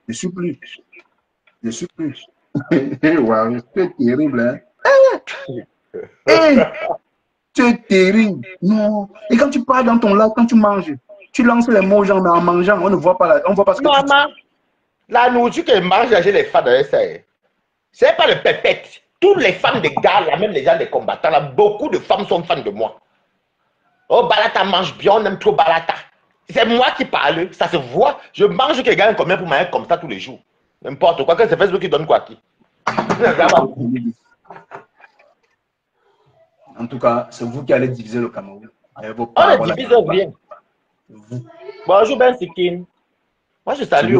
Je suis plus. Wow, c'est terrible, hein? C'est terrible. Non. Et quand tu parles dans ton lac, quand tu manges, tu lances les mots aux gens, mais en mangeant, on ne voit pas on voit pas ce que tu dis. Maman, la nourriture que mange, j'ai les femmes dans les c'est pas le pépette. Toutes les femmes des gars, là, même les gens des combattants, là, beaucoup de femmes sont fans de moi. Oh, Balata mange bien, on aime trop Balata. C'est moi qui parle, ça se voit. Je mange que gagne combien pour manger comme ça tous les jours. N'importe quoi, que c'est Facebook qui donne quoi qui. En tout cas, c'est vous qui allez diviser le Cameroun. On ne divise rien. Bonjour Ben Sikin. Moi je salue.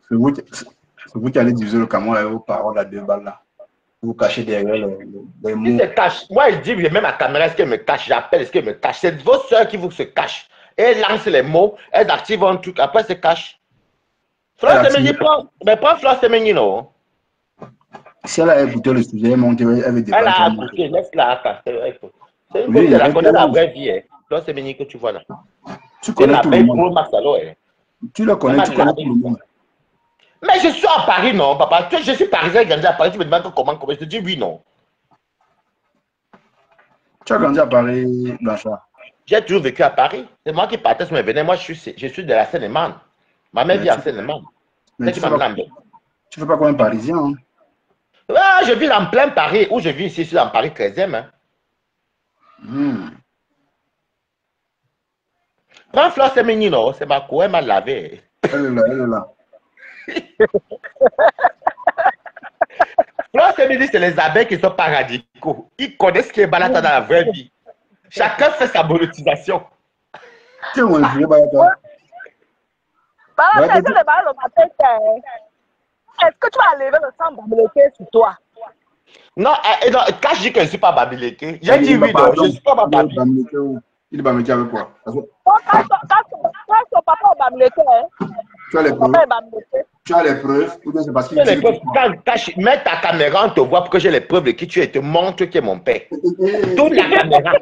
C'est vous qui allez diviser le Cameroun avec vos paroles à 2 balles là. Vous cachez derrière les mots. Moi je dis même à caméra, est-ce qu'elle me cache? J'appelle, est-ce qu'elle me cache? C'est vos soeurs qui vous se cachent. Elles lancent les mots, elles activent un truc, après se cachent. Flore Semeni, mais prends Flore Semeni, non? Si elle a écouté le sujet, elle avait des. Elle a écouté, laisse-la. C'est une chose, elle connaît la vraie vie. Flore Semeni que tu vois là. Tu connais tout le monde. Maxalo, tu la connais, tu connais tout le monde. Mais je suis à Paris, non, papa. Je suis parisien, grandi à Paris. Tu me demandes comment je te dis oui, non. Tu as grandi à Paris, Blanchard? J'ai toujours vécu à Paris. C'est moi qui partais sur mes vénins. Moi, je suis de la Seine-et-Marne. Ma mère vit en Seine-et-Marne. Tu ne fais pas comme un Parisien, hein? Ah, je vis en plein Paris. Où je vis ici, je suis en Paris 13e. Hein. Prends Flore Semeni, non? C'est ma cour, elle m'a lavé. Elle est là. Flore Semeni, c'est les abeilles qui sont pas radicaux. Ils connaissent ce qui est Balata dans la vraie vie. Chacun fait sa monétisation. Tu es un vieux Balata. Balata, le bal au matin, est-ce que tu vas lever le sang bamileke sur toi? Non, quand je dis que je ne suis pas bamileke, j'ai dit oui, non, je ne suis pas bamileke. Il est bamileke avec quoi? Quand ton papa est bamileke, tu as les preuves? Tu as les preuves? Ou bien c'est parce qu'il dit que mets ta caméra, on te voit pour que j'ai les preuves de qui tu es et te montre qui est mon père. Tourne la caméra.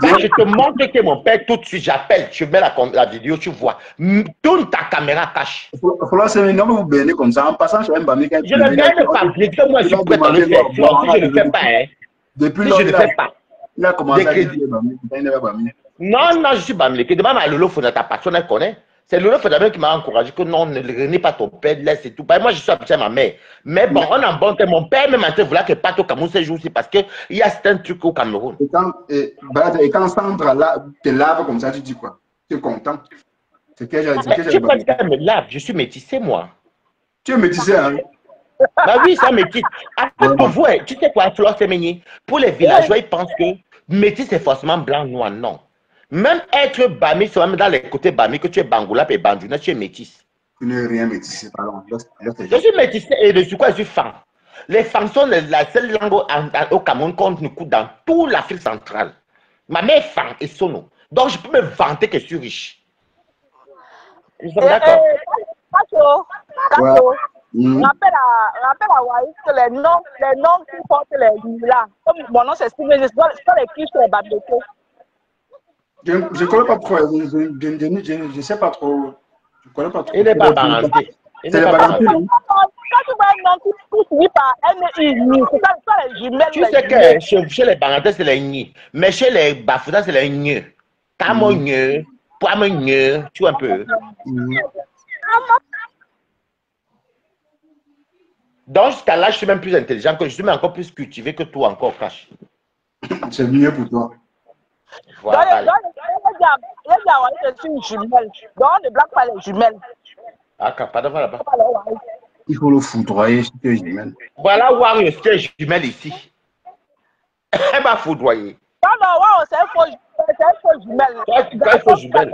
Je te montre qui est mon père tout de suite, j'appelle, tu mets la vidéo, tu vois. Tourne ta caméra, cache. Il faut falloir se non, vous bénir comme ça. En passant, je vais me bamileke. Je ne gagne pas, moi je suis prêt à le faire. Si je ne le fais pas, hein. Depuis si je ne le fais pas. Il a commencé à dire bamileke. Non, je suis bamileke. Demande à Lolo Fonata, personne ne connaît. C'est Lolo Fonata qui m'a encouragé que non, ne renie pas ton père, laisse et tout. Moi, je suis habitué à ma mère. Mais bon, on en bon mon père même en train de vouloir que parte au Cameroun ces jours-ci parce qu'il y a certains trucs au Cameroun. Et quand Sandra te lave comme ça, tu dis quoi? Tu es content? C'est que j'ai tu penses qu'elle me lave? Je suis métissé, moi. Tu es métissé, hein? Bah oui, ça métisse. Pour vous, tu sais quoi, Flore Semeni? Pour les villageois, ils pensent que métis, c'est forcément blanc, noir. Non. Même être bami, c'est même dans les côtés bami, que tu es bangoula et bandouna, tu es métis. Tu n'es rien métissé, pardon. Je suis métissé et de quoi je suis fan. Les femmes sont la seule langue au Cameroun qu'on écoute dans toute l'Afrique centrale. Ma mère est fan et sono. Donc, je peux me vanter que je suis riche. Nous sommes Et, d'accord. Cacho, Ouais. rappelle à Waïs que les noms qui portent les là, comme mon nom c'est Steven, je dois les écrire sur les babletés. Je ne connais pas trop. Je ne sais pas trop. Je ne connais pas trop. Il n'est pas parenté. Il C'est n'est les pas parentés, parenté. non? Quand tu vois un nom qui finit par N-I, c'est ça les jumelles. Tu sais que chez les parentés, c'est les ni. Mais chez les bafoudas, c'est les ni. Tamo ni, poimo ni, tu vois un peu. Donc, jusqu'à là, je suis même plus intelligent que je suis même encore plus cultivé que toi encore, Cash. C'est mieux pour toi. Voilà. Il y a je suis une jumelle. Donc, on ne blague pas les jumelles. Ah, pardon, là-bas. Il faut le foudroyer si tu es jumelle. Voilà Wario, c'est jumelle ici. Elle m'a foudroyé. Non, non, wow, c'est un faux jumelle. C'est un faux jumelle.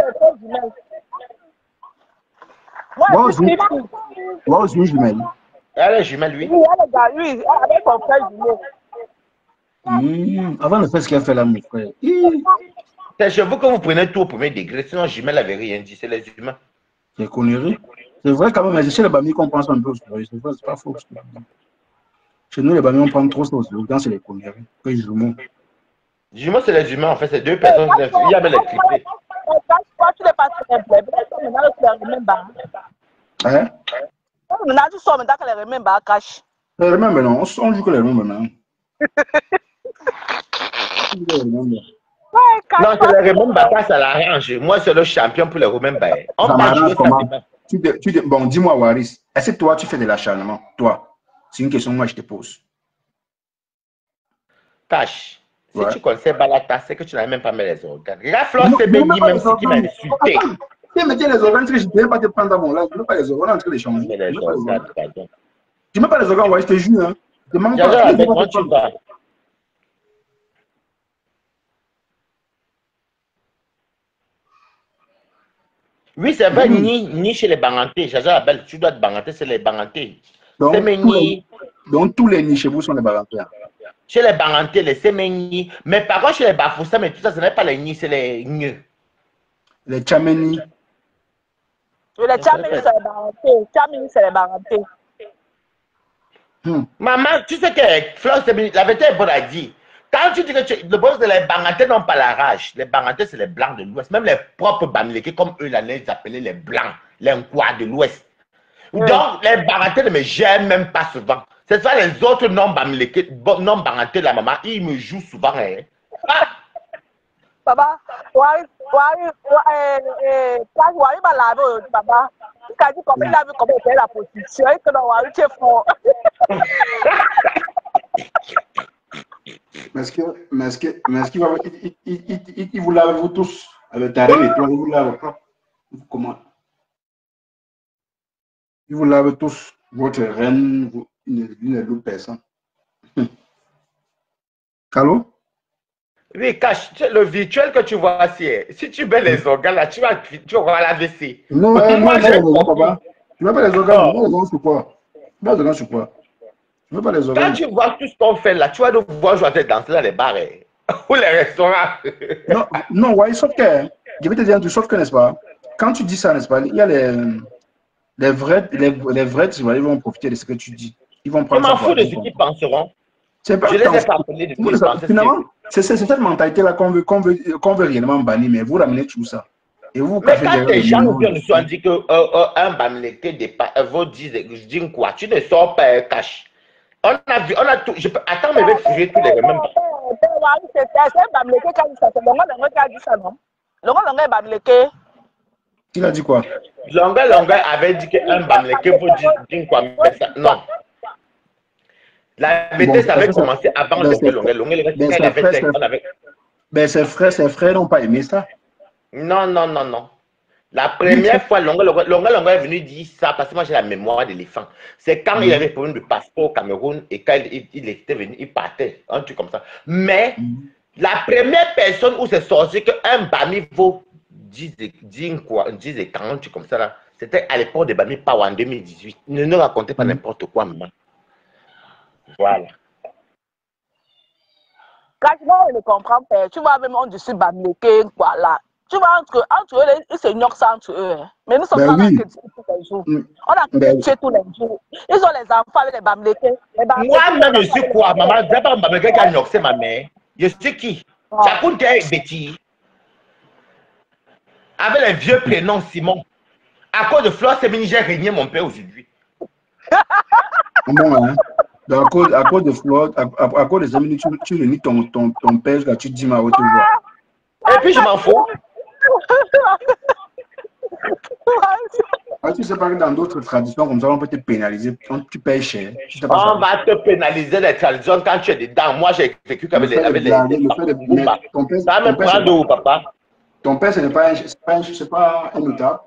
Moi aussi, une jumelle. Elle est jumelle, oui. Oui, elle est avec son frère jumeau. Avant de faire ce qu'elle fait là, mon frère. C'est chez vous que vous prenez tout au premier degré, sinon jumelle n'avait rien dit, c'est les humains. C'est connerie. C'est vrai quand même, mais chez les Bami qu'on pense un peu au sérieux. C'est vrai, c'est pas faux. Chez nous, les Bami, on prend trop ça au sérieux. Quand c'est les conneries, que les jumeaux. Jumeaux, c'est les humains, en fait, c'est deux personnes. Il y avait les triplés. Quand tu les passes maintenant, tu les remember. Hein? Maintenant, tu sors maintenant que les remember cash. Les remember, non. On joue que les remember maintenant. Non, c'est les remember, ça l'arrange. Moi, c'est le champion pour les remember. On Ça va jouer comment? ça. Bon, dis-moi, Waris, est-ce que toi, tu fais de l'acharnement? Toi, c'est une question que moi, je te pose. Cash. Si Ouais. tu connaissais Balata, c'est que tu n'avais même pas mis les organes. Regarde Flore Sebeni, même si qui m'a insulté. Si tu mettais les organes, je ne vais pas te prendre dans mon là. Je ne mets pas les organes en train d'échanger. Mais les organes, pardon. Tu ne mets pas les organes, ouais, je te jure. Hein. Je te demande Jaja, pas. avec moi, tu vas. Oui, c'est vrai, ni chez les Bangantés. Jaja, Abel, tu dois te Banganté, c'est les Bangantés. Donc, tous les nids chez vous sont des Bangantés. Chez les Bangantés, les Semeni. Mais par contre, chez les Bafoussa, mais tout ça, ce n'est pas les nids, c'est les nieux. Les Tchameni. Les Tchameni, c'est les Barantés. Tchameni, c'est les Barantés. Maman, tu sais que Flore Sebeni, la vérité est bonne à dire. Quand tu dis que le boss de les Bangantés n'ont pas la rage, les Bangantés, c'est les Blancs de l'Ouest. Même les propres Bamileke, comme eux, là, les appelaient les Blancs, les Nkwa de l'Ouest. Donc, les Bangantés ne me gênent même pas souvent. C'est ça, les autres non-Bamileke, non-Bangantés, la maman, ils me jouent souvent. Hein. Ah! Papa, Wari m'a lavé aujourd'hui, papa. Il a dit comment il a vu comment il fait la position et que non, Wari, tu es fort. Mais est-ce qu'il va. Il vous lave vous tous. Avec ta reine et toi, il vous lave pas. Comment? Il vous lave tous. Votre reine, une et l'autre personne. Allô? Oui, Cash, le virtuel que tu vois si tu mets les organes là, tu vas voir la WC. Non, moi, j'ai les organes, papa. Tu ne mets pas les organes, moi, les organes sur quoi? Tu mets les organes sur quoi? Tu ne mets pas les organes. Quand tu vois tout ce qu'on fait là, tu vas nous voir jouer danser dans les bars ou les restaurants. Non, ouais, sauf que, je vais te dire un truc, sauf que, n'est-ce pas, quand tu dis ça, n'est-ce pas, il y a les vrais, tu vois, ils vont profiter de ce que tu dis. Ils vont prendre Je m'en ça. fous de ce qu'ils penseront. Je les ai pas appelés de ce qu'ils pensaient. Finalement, c'est cette mentalité-là qu'on veut réellement bannir, mais vous ramenez tout ça. Et vous, mais quand les gens nous ont dit qu'un Bamileke vaut 10 quoi, tu ne sors pas un cash. On a tout. Attends, mais je vais fouiller tous les mêmes. C'est un Bamileke qui a dit ça. C'est Longa qui a dit ça, non? Longa est Bamileke. Il a dit quoi? Longa avait dit qu'un Bamileke vaut 10 quoi. Non. La bêtise avait commencé avant le Longa. Mais ses frères n'ont pas aimé ça. Non. La première fois, Longa est venu dire ça parce que moi j'ai la mémoire d'éléphant. C'est quand il avait problème de passeport au Cameroun et quand il était venu, il partait, un truc comme ça. Mais la première personne où c'est sorti qu'un Bami vaut 10 et 40, comme ça là, c'était à l'époque de Bami Power en 2018. Ne racontez pas n'importe quoi, maman. Voilà. Franchement, je ne comprends pas. Tu vois, même on dit sur Bamileke, quoi, là. Tu vois, entre eux, ils se ignorent ça entre eux. Hein. Mais nous sommes Ben dans la oui. tous les jours. On a Ben, tué tous les jours. Ils ont les enfants avec les Bamileke. Moi-même, je suis quoi? Maman, c'est pas Bamileke qui a noxé ma mère. Je suis qui? Chacun est bêtise. Avec les vieux prénoms Simon. À cause de Flore Semini, j'ai régné mon père aujourd'hui. bon, hein. Donc, à cause de Flore, à cause des amis, tu réunis ton père, là, tu te dis, ma haute voix. Et puis je m'en fous. Ah, tu sais pas que dans d'autres traditions comme ça, on peut te pénaliser quand tu payes cher. On va te pénaliser les traditions quand tu es dedans. Moi, j'ai vécu avec les Bumba. Ça me prend de où, papa? Ton père, ce n'est pas un notable.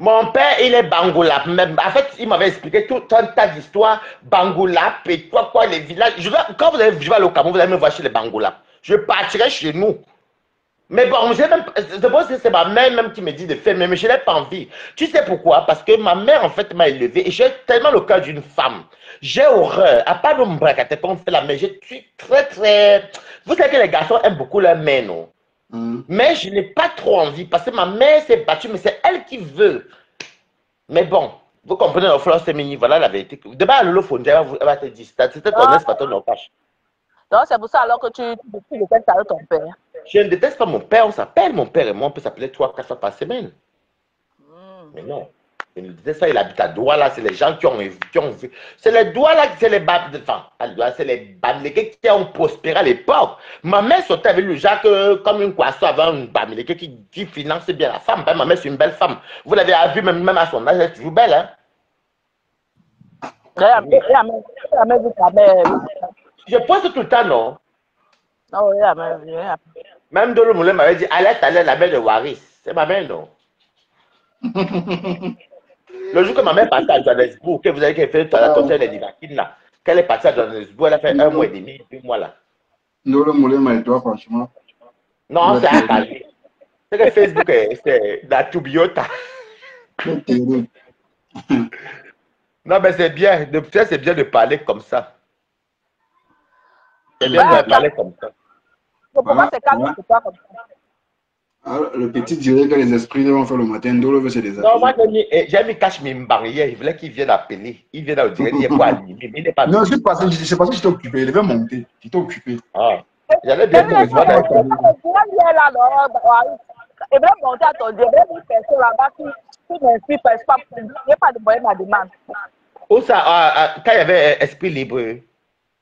Mon père, il est Bangoulap. En fait, il m'avait expliqué tout un tas d'histoires. Bangoulap et quoi, les villages. Quand je vais aller au Cameroun, vous allez me voir chez les Bangoulap. Je partirai chez nous. Mais bon, c'est ma mère même qui me dit de faire, mais je n'ai pas envie. Tu sais pourquoi? Parce que ma mère, en fait, m'a élevé et j'ai tellement le cœur d'une femme. J'ai horreur. À part le mbracate, on fait la mère, je suis très... Vous savez que les garçons aiment beaucoup leur mère, non? Mais je n'ai pas trop envie parce que ma mère s'est battue, mais c'est elle qui veut. Mais bon, vous comprenez, le Flore Semini, voilà la vérité. Demain, à Lolo Fondia, elle va te dire, c'était ton ex, pas ton otage. Donc, c'est pour ça alors que tu détestes avec ton père. Je ne déteste pas mon père, on s'appelle mon père et moi, on peut s'appeler 3-4 fois par semaine. Mais non, je ne déteste pas, il habite à Douala, c'est les gens qui ont vu. C'est les Douala, c'est les c'est les Bamileke qui ont prospéré à l'époque. Ma mère sortait avec le Jacques comme une poisson avant une Bamileke qui finance bien la femme. Ma mère, c'est une belle femme. Vous l'avez vu, même à son âge, elle est toujours belle. Hein? Je pense tout le temps, non? Non, même Dolo Moulin m'avait dit, allez, la mère de Waris. C'est ma mère, non? Le jour que ma mère partait à Johannesburg, que vous avez fait la tonne des divakines là, qu'elle est partie à Johannesburg, elle a fait 1 mois et demi, 2 mois là. Dolo Moulin m'a toi, franchement. Non, c'est à Calais. C'est que Facebook, c'est la Toubiota. Non, mais c'est bien. C'est bien de parler comme ça. C'est bien de parler comme ça. Pourquoi c'est calme pour toi comme ça? Alors, le petit dirait que les esprits vont faire le matin, Dolo veut se désappeler. Non, moi j'ai mis Cash Mimbar hier, il voulait qu'il vienne appeler. Il vient au direct, il est pour animer, mais il n'est pas. Non, c'est parce que j'étais occupé, il devait monter. J'étais occupé. Ah, j'allais bien te recevoir. Il va monter à ton direct, il y a une personne là-bas qui m'inspire, il n'y a pas de moyen de ma demande. Où ça, quand il y avait Esprit Libre?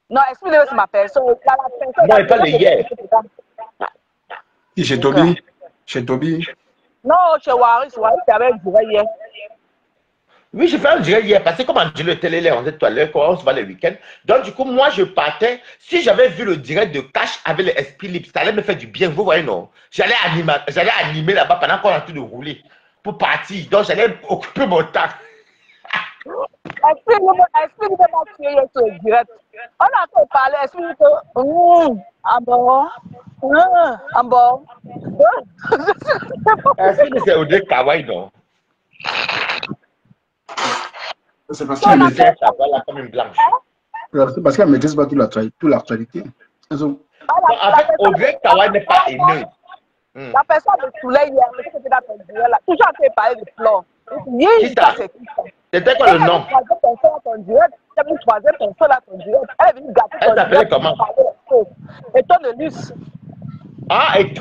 Non, Esprit Libre, c'est ma personne. Non, il parle de hier. Qui, chez Toby? Chez Toby? Non, chez Waris, tu avais un direct hier. Oui, j'ai fait un direct hier, parce que comme Angelo Télé l'a dit tout à l'heure, on se va le week-end. Donc, du coup, moi, je partais. Si j'avais vu le direct de Cash avec les esprits libres, ça allait me faire du bien, vous voyez, non? J'allais animer là-bas pendant qu'on a tout de rouler pour partir. Donc, j'allais occuper mon temps. Esprit libre m'a tué hier sur le direct. On a fait parler, Esprit libre. Ah bon? Ah bon? Est-ce que c'est Audrey Kawaii, non? C'est parce qu'elle maîtrise comme une blanche. parce qu'elle maîtrise pas toute l'actualité. En fait, Audrey Kawaii n'est pas haineuse. La personne de Soleil hier, c'était dans ton direct là. Toujours en train de parler de Flore. C'était quoi le nom? Une troisième personne à ton direct. Elle est venue gâter ton direct. Elle s'appelait comment? Et ton de luxe. Ah, et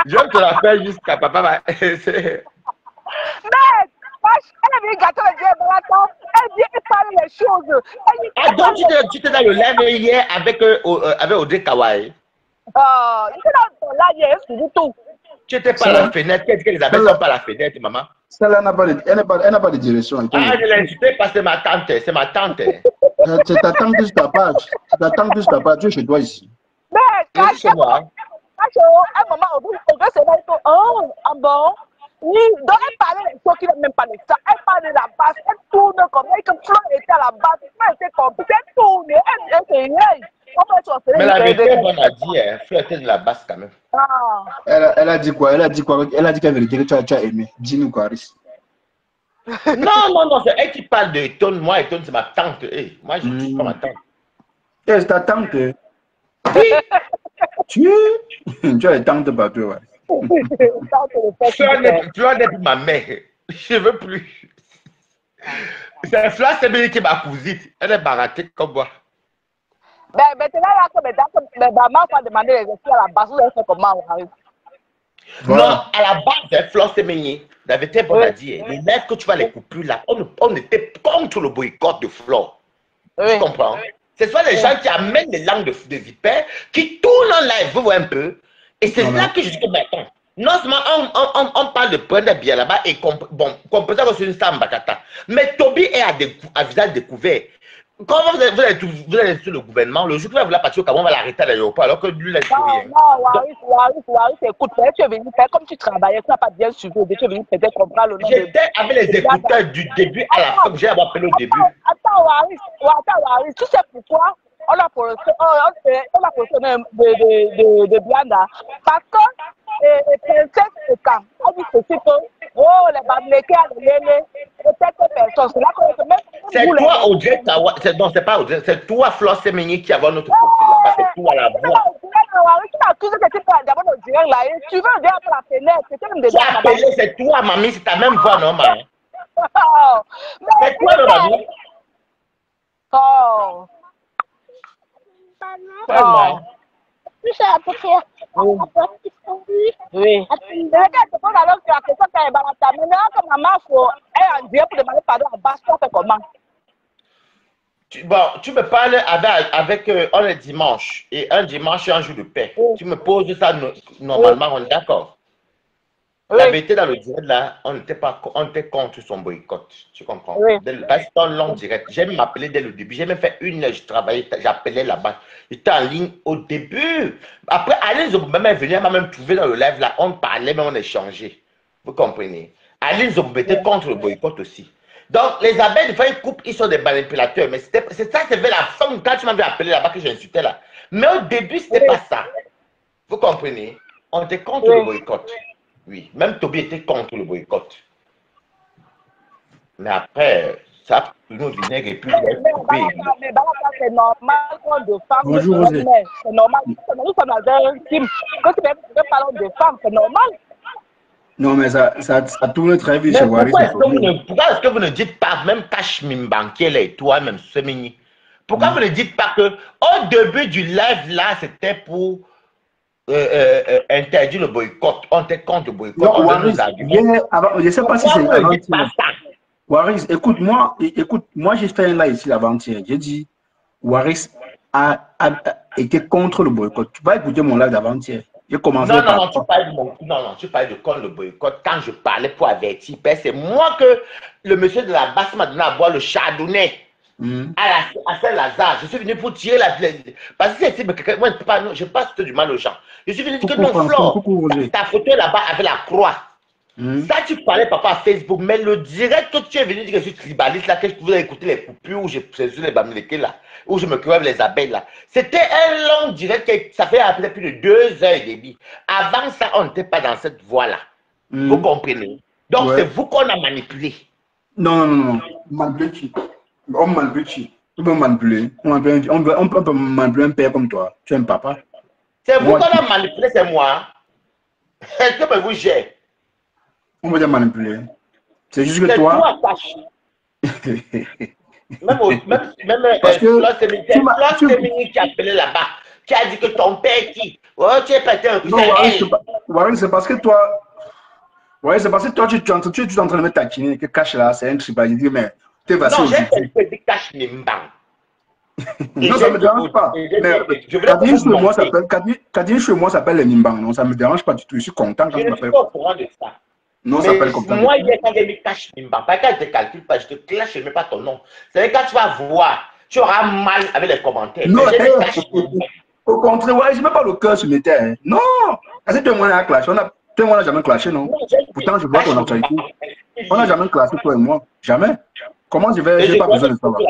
je te rappelle jusqu'à papa. Mais, elle est venue gâter le direct. Elle dit qu'elle parle les choses. Ah, donc tu étais dans le live hier avec Audrey Kawaii? J'étais dans ton live hier, je dis tout. Tu étais pas à la fenêtre. Qu'est-ce que les abeilles sont pas à la fenêtre, maman? Celle-là n'a pas de direction. Ah, je l'ai insulté parce que c'est ma tante. C'est ma tante. C'est ta tante juste ta page. C'est ta tante juste ta page. Tu es chez toi ici. Mais, je suis chez moi. À un moment, on va se dire, oh, ah bon? Oui, donc elle parlait des choses qui n'ont même pas de ça. Elle parle de la base, elle tourne comme elle, que Flore était à la base, elle était compliquée, elle tourne, elle était rien. Mais la vérité, on a dit, Flore était de la base quand même. Elle a dit quoi? Elle a dit qu'elle vérité que tu as aimé. Dis-nous quoi, Aris. Non, c'est elle qui parle de Eton. Moi, Eton, c'est ma tante. Moi, je ne suis pas ma tante. Est-ce ta tante? Oui. Tu as les tantes partout, ouais. Fleur n'est plus ma mère. Je ne veux plus. C'est Fleur, c'est bien qui est ma cousine. Elle est baratée comme moi. Ben, maintenant, là, comme maman va demander les excuses à la base, vous allez faire comment, Waris? Non, à la base, Fleur Semeigné, la vérité, bon à dire, les lettres que tu vas les couper là, on était contre le boycott de Fleur. Tu comprends? Ce sont les gens qui amènent les langues de vipère, qui tournent en live, vous voyez un peu. Et c'est là que je dis que maintenant, non seulement on parle de prendre bien là-bas et bon, qu'on peut savoir que c'est une samba kata. Mais Toby est à visage découvert. Quand vous allez sur le gouvernement, le jour qu'il va vouloir partir au Cameroun, on va l'arrêter à l'aéroport alors que lui, laisse rien. Non, Waris, écoute, tu es venu faire comme tu travaillais, tu n'as pas bien suivi, tu es venu peut-être comprendre le nom. J'étais avec les écouteurs du début à la fin, j'ai appelé au début. Attends, Waris, tu sais pourquoi on a positionné de Bianda? Parce que les princesses de camp, on dit ceci que, oh, les Bamlékés, les Lélé, peut-être personne. C'est là qu'on se met. C'est toi, Audrey Kawa. Non, c'est pas Audrey, c'est toi, Fleur Semeigné, qui avons notre profil là-bas. C'est toi la voix. Tu veux dire par la fenêtre, tu as appelé, c'est toi, mamie, c'est ta même voix, non, maman? C'est toi, non, mamie? Oh. Vraiment. Oui. Oui. Bon, tu me parles avec on est dimanche et un dimanche c'est un jour de paix. Tu me poses ça normalement, on est d'accord. La vérité dans le direct là, on était contre son boycott. Tu comprends? Parce que dans le long direct, j'ai même appelé dès le début. J'ai même fait une heure, je travaillais, j'appelais là-bas. J'étais en ligne au début. Après, Aline Zobouba est venue, elle m'a même trouvé dans le live là. On parlait, mais on échangeait. Vous comprenez? Aline Zobouba était contre le boycott aussi. Donc, les abeilles, des fois, ils coupent, ils sont des manipulateurs. Mais c'est ça, c'est vers la fin, quand tu m'avais appelé là-bas que j'insultais là. Mais au début, c'était pas ça. Vous comprenez? On était contre le boycott. Oui, même Toby était contre le boycott. Mais après, ça, nous vinaigre et puis c'est normal quand de femmes. Bonjour, Rosé. C'est normal. Nous sommes dans un team. Quand tu parles de femmes, c'est normal. Non, mais ça tourne très vite chez Waris. Pourquoi est-ce que vous ne dites pas, même Cash Mimbankiel et toi-même, Semini, pourquoi vous ne dites pas que au début du live là, c'était pour interdire le boycott, on était contre le boycott. Non, Waris, je ne sais pas si c'est avant-hier. Waris, écoute, moi j'ai fait un live ici avant-hier. J'ai dit, Waris a été contre le boycott. Tu vas écouter mon live d'avant-hier. J'ai commencé non, tu parles de contre le boycott. Quand je parlais pour avertir, c'est moi que le monsieur de la basse m'a donné à boire le chardonnay. À Saint-Lazare, je suis venu pour tirer la. Parce que c'est quelqu'un. Moi, je passe du mal aux gens. Je suis venu dire que non, Flore, ta photo là-bas avec la croix. Ça, tu parlais, papa, à Facebook, mais le direct que tu es venu dire que je suis tribaliste, là, que je pouvais écouter les coupures, où je faisais les bamlékés, là, où je me crève les abeilles, là. C'était un long direct, ça fait à peu près plus de 2 heures et demie. Avant ça, on n'était pas dans cette voie-là. Vous comprenez? Donc, c'est vous qu'on a manipulé. Non. Manipulé. On manipule. Tu peux manipuler. On peut manipuler un père comme toi. Tu es un papa. C'est vous qu'on a manipulé, c'est moi. Est-ce que vous gérez? On va te manipuler. C'est juste que toi. Même parce que Flore qui a appelé là-bas, qui a dit que ton père qui. Oh, tu es pété un coup. Non, Waris, c'est parce que toi. Oui, c'est parce que toi, tu es en train de me taquiner, que cache là, c'est un tribal. Je dis, mais tu es passé au Non, j'ai fait un petit cache Nimbang. Non, ça ne me dérange pas. Kadine chez moi s'appelle les Nimbang. Non, ça ne me dérange pas du tout. Je suis content quand je tu m'appelles. Je suis pas au courant de ça. Non, ça s'appelle comme ça. Moi, il y a quand j'ai mis cache Nimbang. Pas quand je te calcule pas, je te clash, je ne mets pas ton nom. C'est quand tu vas voir, tu auras mal avec les commentaires. Non, au contraire, ouais, je ne mets pas le cœur sur mes terres. Non, parce que tout le monde a clashé. Tout le monde n'a jamais clashé, non? Pourtant, je vois ton actualité. On n'a jamais clashé, toi et moi. Jamais. Comment je vais. Je n'ai pas besoin de savoir.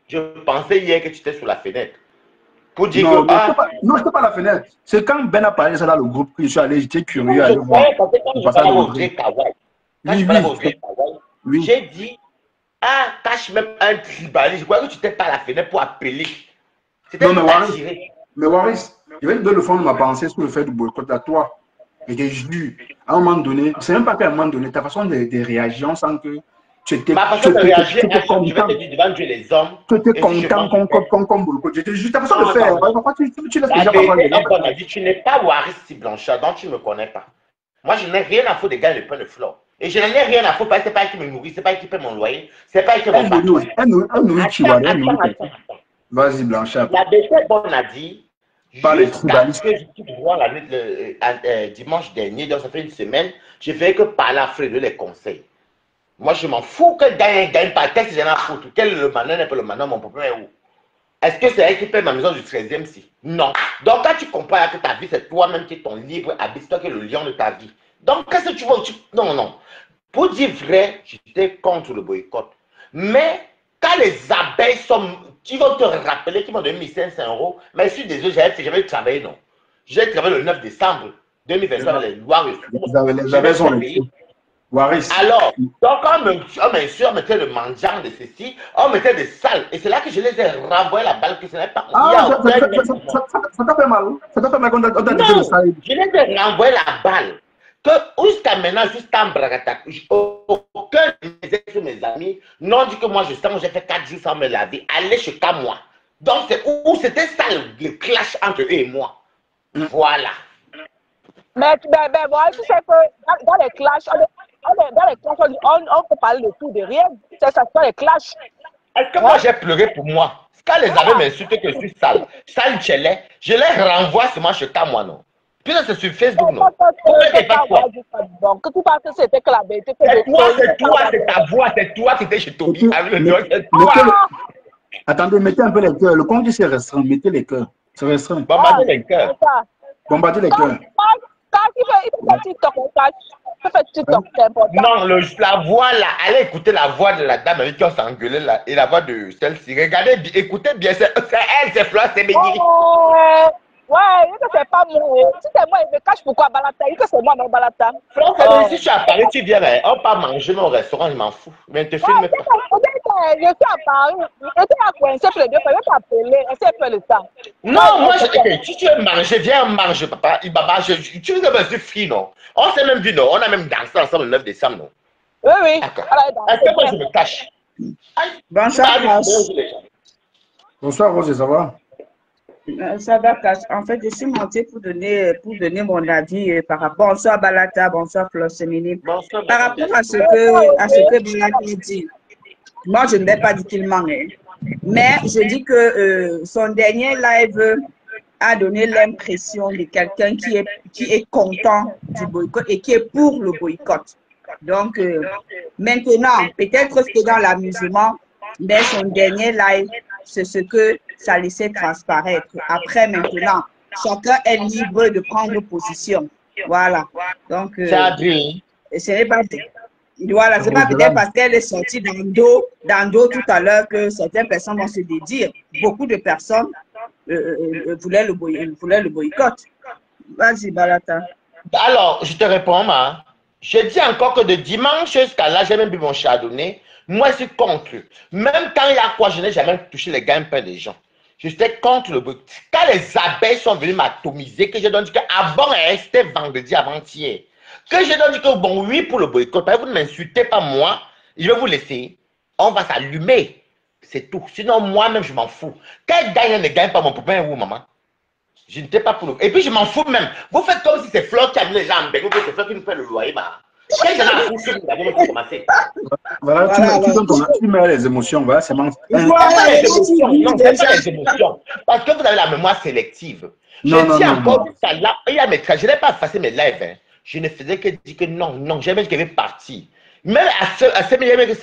Je pensais hier que tu étais sous la fenêtre. Pour dire non, que. Non, je n'étais pas à la fenêtre. C'est quand Ben a parlé de ça dans le groupe que je suis allé, j'étais curieux à aller voir. J'ai dit, cache même un tribal. Je crois que tu n'étais pas à la fenêtre pour appeler. C'était Non, attiré. mais Waris, je vais te donner le fond de ma pensée sur le fait du boycott à toi. Et que je dis, à un moment donné, c'est même pas qu'à un moment donné, ta façon de réagir, on sent que tu étais, Ma façon de réagir, tu étais je vais content. te dire devant Dieu les hommes. Tu étais Et si je content pense comme boycott. J'étais juste ta façon de non, faire. attends. Pourquoi tu laisses les La gens parfois vérité, les on a dit, tu n'es pas Waris Blanchard, donc tu ne me connais pas. Moi, je n'ai rien à foutre des gars de pain de flore. Et je n'en ai rien à foutre parce que c'est pas elle qui me nourrit, c'est pas elle qui paie mon loyer, c'est pas elle qui me battre. Elle nourrit Chihuahua. Attends. Vas-y, Blanchard. La vérité, on a dit, Pas les jusqu'à tribalistes. ce que je quitte voir la nuit dimanche dernier, donc ça fait une semaine, je fais que parler à Fred de les conseils. Moi, je m'en fous que gagne pas. Qu'est-ce que j'en ai à foutre? Quel est le maintenant n'est pas le maintenant, mon problème est où? Est-ce que c'est elle qui paie ma maison du 13e si? Non. Donc, quand tu comprends que ta vie, c'est toi-même qui es ton libre habit, c'est toi qui es le lion de ta vie. Donc, qu'est-ce que tu veux? Non. Pour dire vrai, j'étais contre le boycott. Mais, quand les abeilles sont... Ils vont te rappeler qu'ils m'ont donné 1500 €. Mais je suis désolé, j'avais travaillé, non. J'ai travaillé le 9 décembre 2023 avec les lois. Les abeilles sont les Waris. Alors, donc on mettait le mendiant de ceci, on mettait des salles. Et c'est là que je les ai renvoyé la balle que ce n'est pas. Ah, ça t'a fait mal. Ça t'a fait mal quand on t'a dit le sale. Je les ai renvoyé la balle. Que jusqu'à maintenant, jusqu'à Bragata, aucun de mes amis n'ont dit que moi je sens que j'ai fait 4 jours sans me laver. Allez chez moi. Donc, c'est où c'était ça le clash entre eux et moi. Voilà. Mais voilà, tu sais que dans les clashs, on peut parler de tout, de rien. C'est ça, dans les clashs. Est-ce que moi j'ai pleuré pour moi? Quand les amis m'insultent que je suis sale, tchelé, je les renvoie seulement chez moi, non? Puis là, c'est sur Facebook, non? Que tu penses que c'était que la vérité. C'est ta voix, c'est toi qui étais chez Toby. Attendez, mettez un peu les cœurs. Le compte s'est restreint, mettez les cœurs. C'est restreint. Bombarder les cœurs. Bombarder les cœurs. Non, la voix là, allez écouter la voix de la dame avec qui on s'engueulait là, et la voix de celle-ci. Regardez, écoutez bien, c'est elle, c'est Fleur, c'est Béni. Ouais, c'est pas moi. Si c'est moi, il me cache pourquoi Balata. Il que c'est moi, non, Balata. Fleur, si tu as parlé, tu viens, on part manger au restaurant, je m'en fous. Mais te filme pas. Je suis à Paris, je suis à coincer pour les deux, je vais t'appeler, essayer de faire le temps. Non, moi, si tu veux manger, viens manger, papa. Tu veux me dire free, non? On s'est même vu, non? On a même dansé ensemble le 9 décembre, non? Oui. D'accord. Est-ce que moi, je me cache? Bonsoir, Bonsoir, Rose, ça va? Ça va, en fait, je suis montée pour donner mon avis par rapport. Bonsoir, Balata, bonsoir, Fleur Semini. Par rapport à ce que Balata dit. Moi, je ne vais pas dire qu'il ment, mais je dis que son dernier live a donné l'impression de quelqu'un qui est content du boycott et qui est pour le boycott. Donc, maintenant, peut-être que c'est dans l'amusement, mais son dernier live, c'est ce que ça laissait transparaître. Après, maintenant, chacun est libre de prendre position. Voilà. Donc, ce n'est pas... Voilà, c'est pas peut-être parce qu'elle est sortie dans le dos tout à l'heure que certaines personnes vont se dédire. Beaucoup de personnes voulaient le boycott. Vas-y, Balata. Alors, je te réponds, ma. Je dis encore que de dimanche jusqu'à là, j'ai même bu mon chardonnay. Moi, je suis contre. Même quand il y a quoi, je n'ai jamais touché les gains-pains des gens. J'étais contre le boycott. Quand les abeilles sont venues m'atomiser, que j'ai donc dit qu'avant, c'était vendredi avant-hier. Que j'ai donc dit que bon, oui, pour le boycott, vous ne m'insultez pas moi, je vais vous laisser. On va s'allumer. C'est tout. Sinon, moi-même, je m'en fous. Quand elle gagne, ne gagne pas, mon problème est où, maman? Je n'étais pas pour le... Et puis, je m'en fous même. Vous faites comme si c'est Fleur qui a mis les gens en bec, ou que c'est Fleur qui nous fait le loyer, ma. Quel j'en ai à foutre, vous avez même commencé. Voilà, tu mets les émotions, voilà, c'est Non, pas les émotions. Parce que vous avez la mémoire sélective. Je dis encore ça là, je n'ai pas effacé mes lives, hein. Je ne faisais que dire que non, j'aimais qu'il avait parti. Même à ces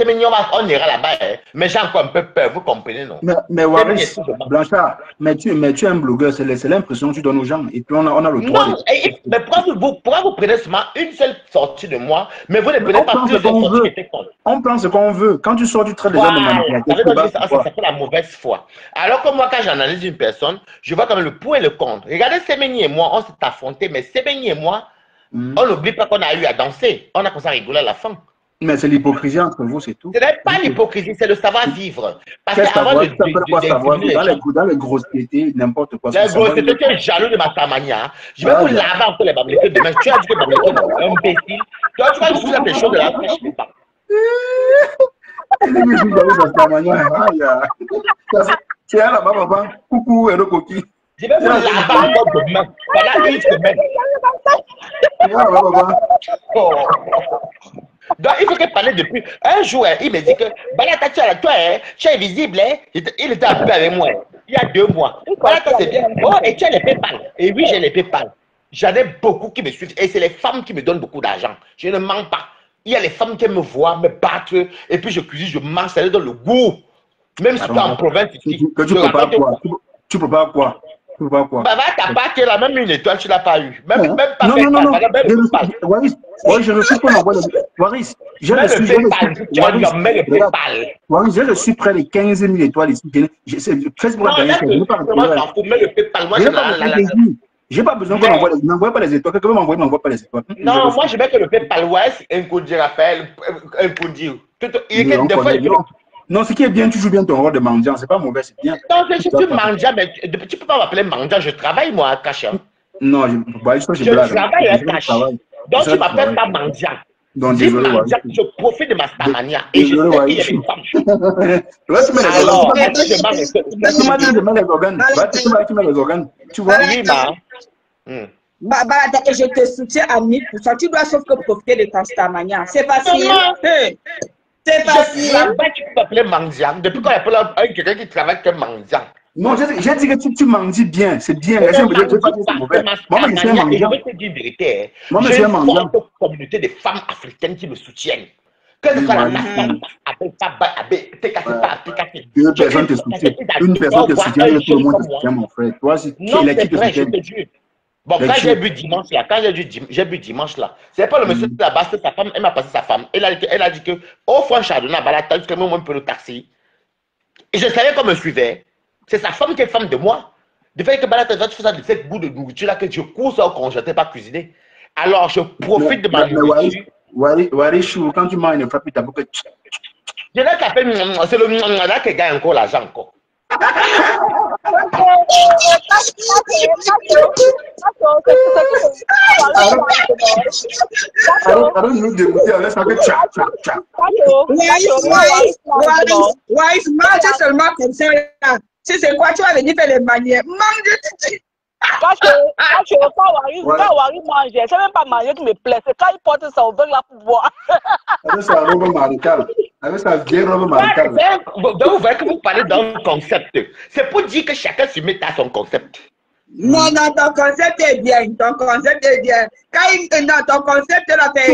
mignons, on ira là-bas, hein. Mais j'ai encore un peu peur, vous comprenez, non? Mais Waris, Blanchard, mais tu es un blogueur, c'est l'impression que tu donnes aux gens. Et puis on a le droit. Non, mais pourquoi vous prenez seulement une seule sortie de moi, mais vous ne prenez pas plusieurs sorties qui étaient contre? On prend ce qu'on veut. Quand tu sors, tu traites les gens de manipulateur. Ça s'appelle la mauvaise foi. Alors que moi, quand j'analyse une personne, je vois quand même le pour et le contre. Regardez Séméni et moi, on s'est affrontés, mais Séméni et moi, on n'oublie pas qu'on a eu à danser. On a commencé à rigoler à la fin. Mais c'est l'hypocrisie entre vous, c'est tout. Ce n'est pas l'hypocrisie, c'est le savoir-vivre. Parce qu'avant savoir, ça peut quoi savoir dans les grossièretés, n'importe quoi. Les grossièretés, tu es jaloux de ma tamania. Je vais vous laver encore les bablettes demain. Tu as dit que bablettes est imbécile. Toi, tu vas nous faire des choses de la fraîche, je ne sais pas. C'est elle là-bas, papa. Coucou, Hello Coquille. Je vais vous laver encore demain. Pendant une semaine. Oh. Donc, il faut qu'elle parle depuis. Un jour, il me dit que Balata, toi, tu es invisible. Il était un peu avec moi. Il y a 2 mois. Balata, c'est bien. Oh, et tu as les PayPal. Et oui, j'ai les PayPal. J'en ai beaucoup qui me suivent. Et c'est les femmes qui me donnent beaucoup d'argent. Je ne mens pas. Il y a les femmes qui me voient me battre. Et puis, je cuisine, je mange. Ça leur donne le goût. Même si tu es en province ici. Tu prépares quoi? Tu prépares quoi? Bah, va, t'as pas que la même une étoile, tu l'as pas eu. Même pas non, Waris, je refuse qu'on envoie les... Waris, j'ai reçu près de 15 000 étoiles ici. Facebook a gagné. J'ai pas besoin qu'on envoie les... N'envoie pas les étoiles. Quelqu'un m'envoie pas les étoiles. Non, moi je mets que le PayPal West, un coup de rappel, un coup de... Il est des fois... Non, ce qui est bien, tu joues bien ton rôle de mendiant, c'est pas mauvais, c'est bien. Non, je suis mendiant, mais tu peux pas m'appeler mendiant, je travaille moi à Cachet. Non, je travaille à Cachet. Donc tu m'appelles pas mendiant. Donc désolé, je profite de ma stamania et je sais qu'il y a des femmes. Alors, tu mets les organes. Tu vois? Oui, ma. Et je te soutiens à 1000%. Tu dois sauf que profiter de ta stamania. C'est facile. C'est facile. Tu peux m'appeler mendiant. Depuis quand il y a quelqu'un qui travaille comme mendiant? Non, j'ai dit que tu mendis bien. C'est bien. Moi, je suis un mendiant. Je vais te dire une vérité. J'ai une forte communauté de femmes africaines qui me soutiennent. Que ce soit la nation, deux personnes te soutiennent. Une personne te soutient et tout le monde te soutient, mon frère. Toi, c'est qui te soutient? Bon, quand j'ai bu dimanche là, c'est pas le monsieur de la base, sa femme, elle m'a passé sa femme. Elle a dit que, oh, franchement, on a balata, jusqu'à moi, on peut le taxi. Et je savais qu'on me suivait. C'est sa femme qui est femme de moi. De fait que balata, tu fais ça de cette bout de nourriture là que je cours ça au congélateur pas cuisiner. Alors, je profite de ma nourriture. Warichou, quand tu manges une frappe, tu as beaucoup de... Je n'ai qu'à faire, c'est le là qui gagne encore l'argent encore. Alors, nous dégoûter, on laisse un peu tcha. Ouais, mange seulement comme ça. Si c'est quoi, tu vas venir faire les manières. Mange. Quand Wari mange, c'est même pas manger qui me plaît, c'est quand il porte son verre là pour boire. Avec sa robe maritale. Avec sa vieille robe maritale. Donc vous voyez que vous parlez d'un concept. C'est pour dire que chacun se met à son concept. Non, ton concept est bien. Ton concept est bien. Ton concept là, en fait,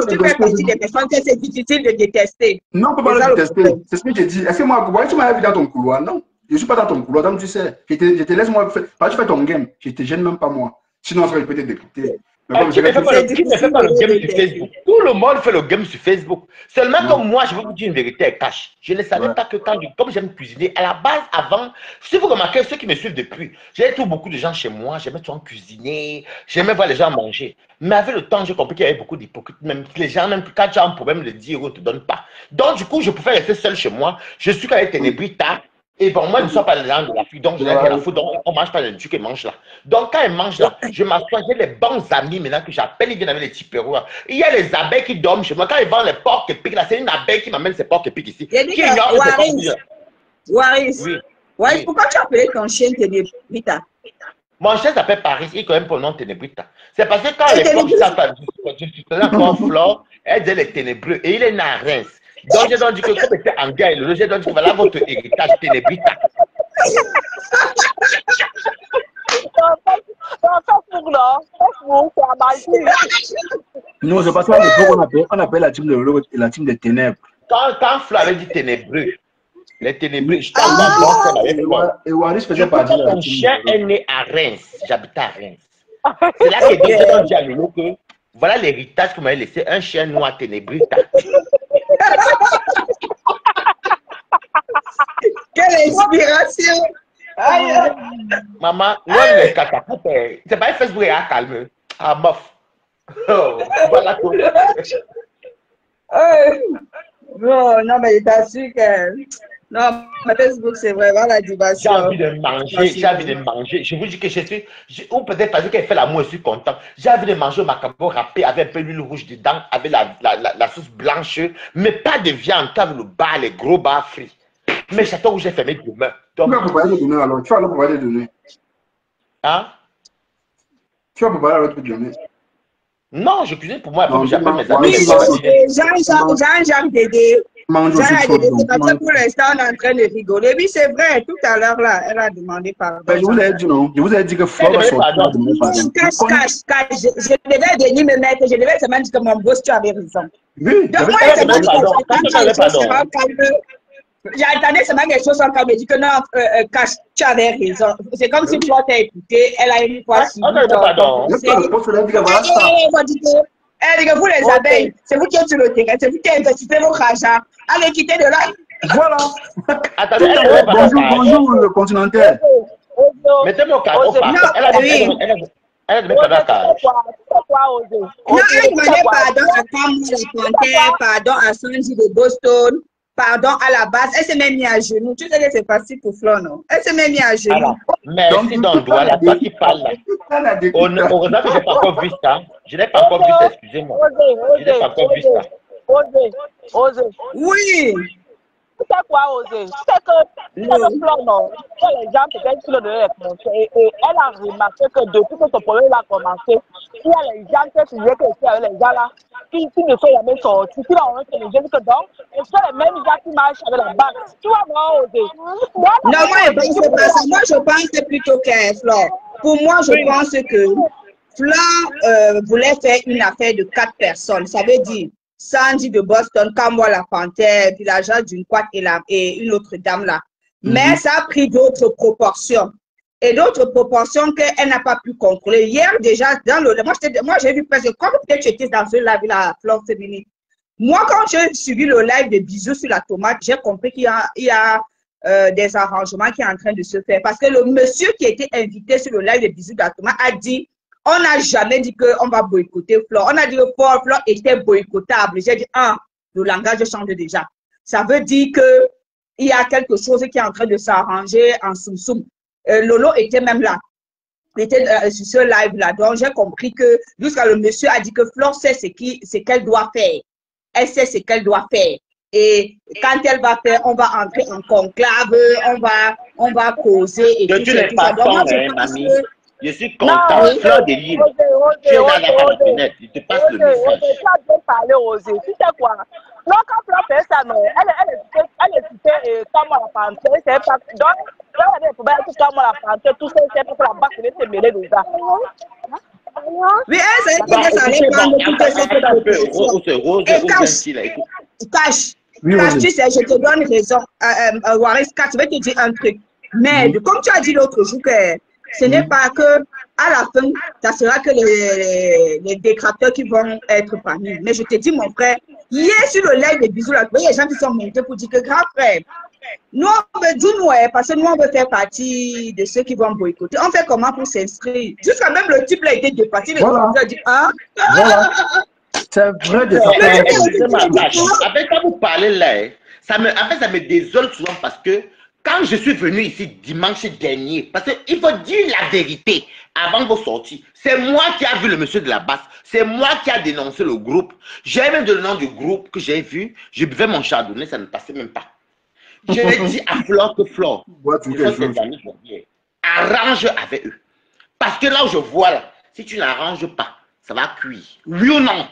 tu fais partie des personnes que c'est difficile de détester. Non, on peut pas le détester. C'est ce que j'ai dit. Est-ce que moi, tu m'as vu dans ton couloir? Non. Je ne suis pas dans ton couloir, donc tu sais. Je te laisse moi faire. Tu fais ton game. Je ne te gêne même pas moi. Sinon, je vais peut-être décrypter. Qui ne fait pas le game sur Facebook? Tout le monde fait le game sur Facebook. Seulement comme moi, je vais vous dire une vérité, elle cache. Je ne savais pas que comme j'aime cuisiner, à la base, avant, si vous remarquez, ceux qui me suivent depuis, j'ai trouvé beaucoup de gens chez moi, j'aimais souvent cuisiner, j'aimais voir les gens manger. Mais avec le temps, j'ai compris qu'il y avait beaucoup d'hypocrites. Même les gens, même quand tu as un problème, le dire, on ne te donne pas. Donc, du coup, je pouvais rester seul chez moi. Je suis avec Ténébrita. Et bon, moi, je ne suis pas le genre de la fille, donc je n'ai rien à foutre, donc on ne mange pas le truc qu'elle mange là. Donc, quand elle mange là, je m'assois, j'ai les bons amis maintenant que j'appelle, ils viennent avec les petits perrois. Il y a les abeilles qui dorment chez moi. Quand ils vendent les porcs et piquent là, c'est une abeille qui m'amène ces porcs et piquent ici. Waris, pourquoi tu as appelé ton chien Ténébrita? Mon chien s'appelle Paris, il est quand même pour le nom Ténébrita. C'est parce que quand les porcs, je suis encore Flore, elle dit les ténébreux et il est né à Reims. Donc, j'ai dit que comme c'était en guerre, j'ai dit que voilà votre héritage Ténébrita. Non, c'est parce qu'on appelle la team des ténèbres. Quand Flo avait dit ténébreux, les ténébreux, je t'en avec moi. Et Waris faisait partie de la team. Mon chien est né à Reims, j'habitais à Reims. C'est là que j'ai dit à Lolo que voilà l'héritage que vous m'avez laissé, un chien noir Ténébrita. Quelle inspiration! Maman, nous les catapultes, c'est pas un Facebook à calme. Ah, bof. Oh, voilà tout. Non, non, mais je t'assure que... Non, mais Facebook, c'est vraiment la dimension. J'ai envie de manger, j'ai envie de manger. Je vous dis que ou peut-être parce qu'elle fait l'amour, je suis content. J'ai envie de manger au macabo râpé avec un peu d'huile rouge dedans, avec la sauce blanche, mais pas de viande, comme le bar, les gros bars frits. Mais j'attends où j'ai fermé demain. Donc, tu vas préparer les donner alors. Tu vas leur préparer les donner. Hein? Tu vas préparer l'autre donner. Non, je cuisine pour moi. Après, j'appelle mes amis. Oui, Jean-Jacques Dédé. Pour l'instant, on est en train de rigoler. Oui, c'est vrai. Tout à l'heure, là, elle a demandé pardon. Ben, je vous ai dit non. Je vous ai dit que Flore va sortir. Cache. Je devais venir me mettre. Je devais seulement dire que mon boss, tu avais raison. Oui, donc, moi, j'attendais seulement quelque chose en me dit que non, Cache, tu avais raison. C'est comme si toi t'as écouté, elle a une fois suivi. Elle dit que vous les abeilles, c'est vous qui êtes sur le terrain, c'est vous qui investissez votre argent. Allez quitter de là. Voilà. Bonjour le continental. Mettez-moi au carreau. Elle a demandé pardon à Cage. Non, elle a demandé pardon à Kamala Panthère, pardon à Sanji de Boston. Pardon, à la base, elle s'est même mise à genoux. Tu sais que c'est facile pour Flore, non? Elle s'est même mise à genoux. Alors, merci Dondoua, la toi qui parle là. Heureusement que je n'ai pas encore vu ça. Je n'ai pas encore vu ça, excusez-moi. Je n'ai pas encore vu ça. Oui. Tu sais quoi, Osé? Tu sais que Flore, non? Que les gens peut-être qui le donnaient les conseils. Et elle a remarqué que depuis que ce problème a commencé, il y a les gens qui disaient que c'est avec les gens là, qui ne sont jamais sortis. Qui ont fait les gens que donc, et c'est les mêmes gens qui marchent avec la banque. Tu vois, non, Osé? Non, moi, je pense pas ça. Moi, je pense plutôt que Flore. Pour moi, je pense que Flore voulait faire une affaire de 4 personnes. Ça veut dire Sanji de Boston, Kamala Panthère, puis l'agent d'une quad et une autre dame là. Mais ça a pris d'autres proportions. Et d'autres proportions qu'elle n'a pas pu contrôler. Hier, déjà, dans le... Moi, j'ai vu presque... Comme peut-être tu étais dans ce live là, Flore féminine. Moi, quand j'ai suivi le live de bisous sur la tomate, j'ai compris qu'il y a des arrangements qui sont en train de se faire. Parce que le monsieur qui était invité sur le live de bisous de la tomate a dit... On n'a jamais dit qu'on va boycotter Flore. On a dit que Flore était boycottable. J'ai dit, le langage change déjà. Ça veut dire qu'il y a quelque chose qui est en train de s'arranger en soum-soum. Lolo était même là. Il était sur ce live-là. Donc, j'ai compris que jusqu'à le monsieur a dit que Flore sait ce qu'elle doit faire. Elle sait ce qu'elle doit faire. Et quand elle va faire, on va entrer en conclave, on va causer. Et que tu n'es pas ton, mamie. Je suis content. Flore de Lille. Tu es dans la fenêtre. Il te passe le message. Tu as bien parlé, Osé. Tu sais quoi? Non, quand Flore fait ça, non. Elle est citée comme la Panthère. C'est pas. Donc, elle est pour bien tout comme la Panthère. Tout ça, c'est parce que la banque se mêler déjà. Oui, elle sait que ça allait prendre toutes ces Cache, tu sais, je te donne raison. Waris, Cache, je vais te dire un truc. Mais comme tu as dit l'autre jour que ce n'est pas que à la fin, ça sera que les détracteurs qui vont être parmi. Mais je te dis, mon frère, hier sur le live des bisous, là, il y a des gens qui sont montés pour dire que grand frère, nous, on veut dire nous, parce que nous, on veut faire partie de ceux qui vont boycotter. On fait comment pour s'inscrire? Jusqu'à même le type là a été dépassé. Voilà. Il a dit, Voilà. C'est vrai de Avec quand vous parlez là, ça me désole souvent parce que quand je suis venu ici dimanche dernier, parce qu'il faut dire la vérité avant vos sorties, c'est moi qui ai vu le monsieur de la basse, c'est moi qui ai dénoncé le groupe. J'ai même le nom du groupe que j'ai vu, je buvais mon chardonnay, ça ne passait même pas. J'ai dit à Flore que Flore, arrange avec eux. Parce que là où je vois là, si tu n'arranges pas, ça va cuire. Oui ou non?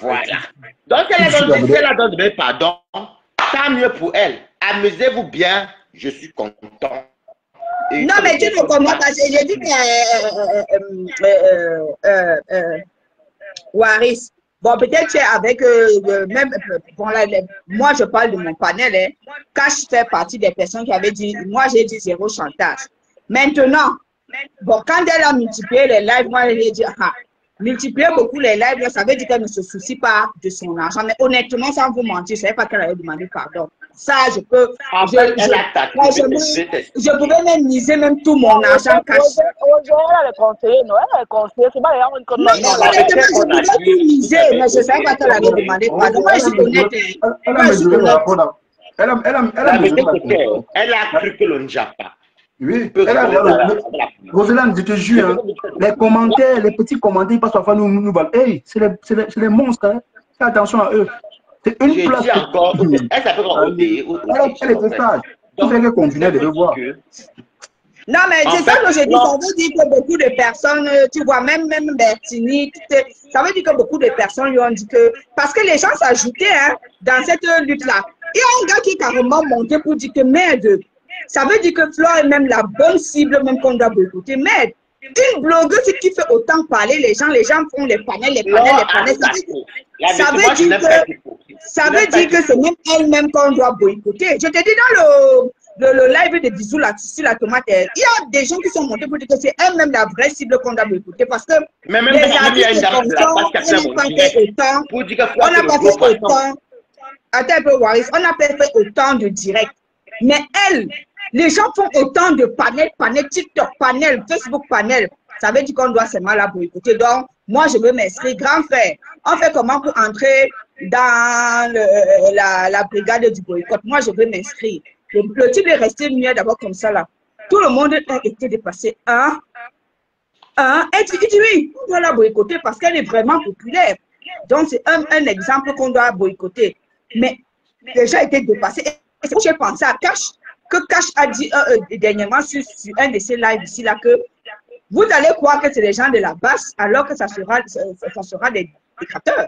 Voilà. Donc elle a donné pardon, tant mieux pour elle. Amusez-vous bien, je suis content. Et non, mais tu ne comprends pas. J'ai dit que Waris, bon, peut-être tu es avec même. Bon, là, moi, je parle de mon panel. Hein. Cache fait partie des personnes qui avaient dit, moi, j'ai dit zéro chantage. Maintenant, bon, quand elle a multiplié les lives, moi, j'ai dit, multiplier beaucoup les lives, ça veut dire qu'elle ne se soucie pas de son argent. Mais honnêtement, sans vous mentir, je ne savais pas qu'elle avait demandé pardon. Ça, je peux. En fait, elle a attaqué. Je pouvais même miser même tout mon argent cash. Elle a les conseillers, non? Elle a les conseillers. C'est pas les gens qui Non, honnêtement, je pouvais tout miser, mais je ne savais pas qu'elle avait demandé pardon. Moi, je suis honnête. Moi, je suis honnête. Elle a cru que l'on ne jappe pas. Oui, Roselyne, je te jure, hein, les commentaires, les petits commentaires, ils passent parfois nous valent. Hey, c'est les monstres, hein. Fais attention à eux. C'est une place. Encore, elle s'appelle OD. Elle était sage. Tout fait que continuer de le voir. Non, mais c'est ça que je dis. Ça veut dire que beaucoup de personnes, tu vois, même Bertini, ça veut dire que beaucoup de personnes lui ont dit que. Parce que les gens s'ajoutaient hein, dans cette lutte-là. Il y a un gars qui est carrément monté pour dire que merde. Ça veut dire que Flore est même la bonne cible, même qu'on doit boycotter. Merde. Une blogueuse qui fait autant parler les gens font les panels. Ça veut dire que c'est même elle-même qu'on doit boycotter. Je te dis dans le live de Bisous là, sur la tomate, il y a des gens qui sont montés pour dire que c'est elle-même la vraie cible qu'on doit boycotter parce que les artistes on n'a pas fait autant. Attends un peu, Waris, on n'a pas fait autant de directs. Mais elle, les gens font autant de panels, TikTok panel, Facebook panel. Ça veut dire qu'on doit seulement la boycotter. Donc, moi, je veux m'inscrire. Grand frère, on fait comment pour entrer dans la brigade du boycott? Moi, je veux m'inscrire. Le type est resté mieux d'abord comme ça, là. Tout le monde a été dépassé. Et tu dis oui, on doit la boycotter parce qu'elle est vraiment populaire. Donc, c'est un exemple qu'on doit boycotter. Mais les gens étaient dépassés. Et c'est pour que j'ai pensé à Cash, que Cash a dit dernièrement sur un de ses lives ici, là, que vous allez croire que c'est les gens de la basse, alors que ça sera des créateurs.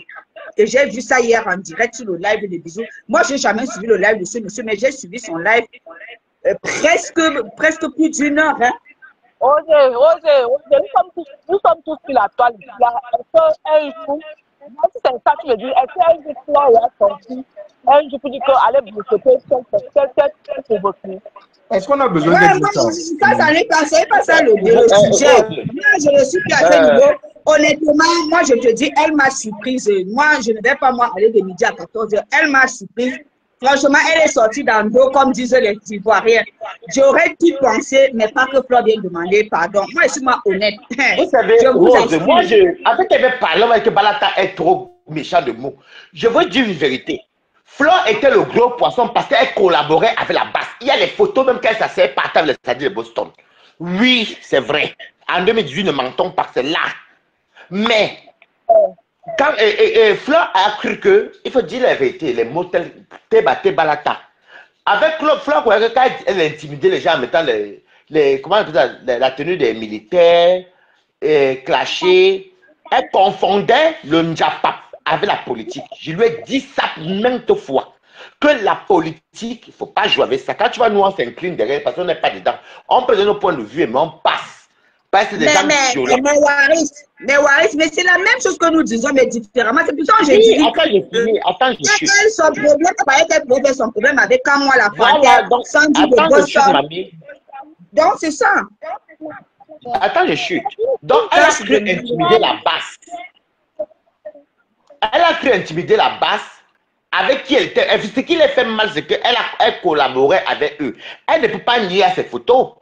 Et j'ai vu ça hier en direct sur le live de Bisous. Moi, je n'ai jamais suivi le live de ce monsieur, mais j'ai suivi son live presque plus d'1 heure. Hein. Roger, nous sommes tous sur la toile. Elle joue. Moi, si c'est ça, tu me dis, est-ce qu'elle joue Flore là, sorti? Elle joue pour dire qu'elle est bloquée, c'est provoquée. Est-ce qu'on a besoin de ça? Ça n'est pas ça le sujet. Moi, je ne suis plus à ce niveau. Honnêtement, moi, je te dis, elle m'a surprise. Moi, je ne vais pas aller de midi à 14h. Elle m'a surprise. Franchement, elle est sortie dans le dos, comme disent les Ivoiriens. J'aurais pu penser, mais pas que Flore vienne demander pardon. Moi, je suis honnête. Vous savez, Rose, moi, avec qu'elle avait parlé avec Balata est trop méchant de mots. Je veux dire une vérité. Flore était le gros poisson parce qu'elle collaborait avec la basse. Il y a les photos même qu'elle s'asseyait par table de Boston. Oui, c'est vrai. En 2018, ne mentons pas, c'est là. Mais, quand Flore a cru que, il faut dire la vérité, les mots tels Balata. Avec Flore, quand elle intimidait les gens en mettant la tenue des militaires, clashés, elle confondait le Njapap avec la politique. Je lui ai dit ça maintes fois. Que la politique, il ne faut pas jouer avec ça. Quand tu vois, nous, on s'incline derrière parce qu'on n'est pas dedans. On peut donner nos points de vue, mais on passe. Parce que des gens violents. Mais Waris, mais c'est la même chose que nous disons, mais différemment. C'est pour ça que j'ai dit. Attends, je suis. Son problème, qu'elle pouvait son problème avec quand moi la panthère, sans dire de Boston. Donc, c'est ça. Attends, je chute. Donc, elle a cru intimider la basse. Elle a cru intimider la basse avec qui elle était. Ce qui lui fait mal, c'est qu'elle collaborait avec eux. Elle ne peut pas nier à ses photos.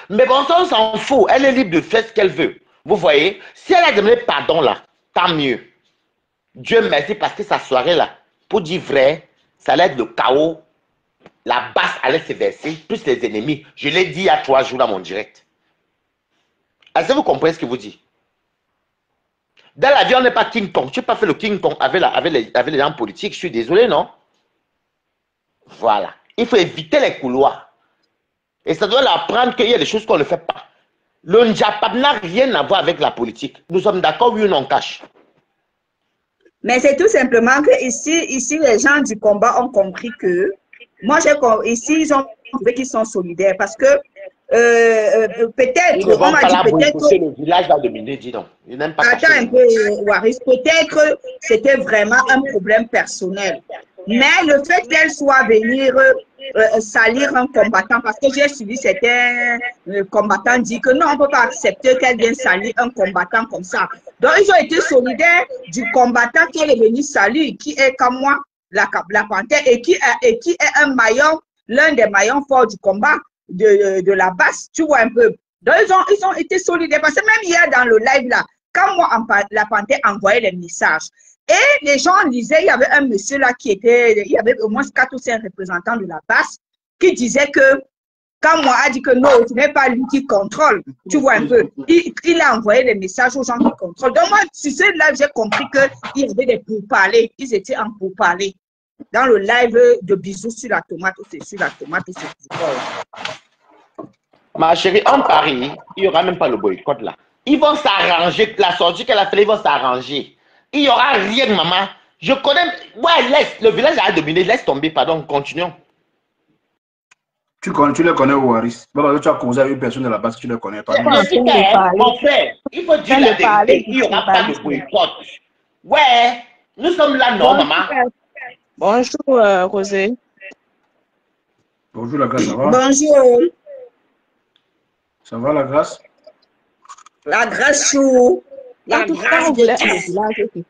Mais bon, ça, on s'en fout. Elle est libre de faire ce qu'elle veut. Vous voyez, si elle a demandé pardon là, tant mieux. Dieu merci parce que sa soirée là, pour dire vrai, ça allait être le chaos. La basse allait se verser, plus les ennemis. Je l'ai dit il y a 3 jours dans mon direct. Est-ce que vous comprenez ce que je vous dis? Dans la vie, on n'est pas King Kong. Tu n'as pas fait le King Kong avec les gens politiques. Je suis désolé, non? Voilà. Il faut éviter les couloirs. Et ça doit l'apprendre qu'il y a des choses qu'on ne fait pas. Le Njapap n'a rien à voir avec la politique. Nous sommes d'accord, oui ou non, Cash? Mais c'est tout simplement que ici, les gens du combat ont compris que, ici, ils ont trouvé qu'ils sont solidaires parce que peut-être, on m'a dit peut-être. Le village va dominer, dis donc. Attends un peu, Waris. Peut-être c'était vraiment un problème personnel. Mais le fait qu'elle soit venir salir un combattant, parce que j'ai suivi certains combattants dire que non, on ne peut pas accepter qu'elle vienne salir un combattant comme ça. Donc, ils ont été solidaires du combattant qu'elle est venue salir, qui est comme moi. la panthère et qui est un maillon, l'un des maillons forts du combat de la basse, tu vois un peu. Donc, ils ont été solidaires. Parce que même hier dans le live là, quand moi, la panthère envoyait les messages, et les gens lisaient, il y avait un monsieur là il y avait au moins 4 ou 5 représentants de la basse qui disaient que, quand moi a dit que non, ce n'est pas lui qui contrôle, tu vois un peu, il a envoyé des messages aux gens qui contrôlent. Donc moi, sur ce live, j'ai compris qu'il y avait des pourparlers, ils étaient en pourparlers. Dans le live de bisous sur la tomate, c'est sur la tomate, c'est sur Ma chérie, en Paris, il n'y aura même pas le boycott là. Ils vont s'arranger, la sortie qu'elle a fait, ils vont s'arranger. Il n'y aura rien, maman. Je connais, ouais, laisse, le village a dominé, laisse tomber, pardon, continuons. Tu les connais, Waris. Tu as causé avec une personne de la base, tu les connais pas. Mon frère, il faut dire la vérité, il n'y aura pas de boycott. Ouais, nous sommes là, non, maman. Bonjour, Rosé. Bonjour, la grâce, ça va? Bonjour. Ça va, la grâce? La grâce chou. La grâce de Dieu.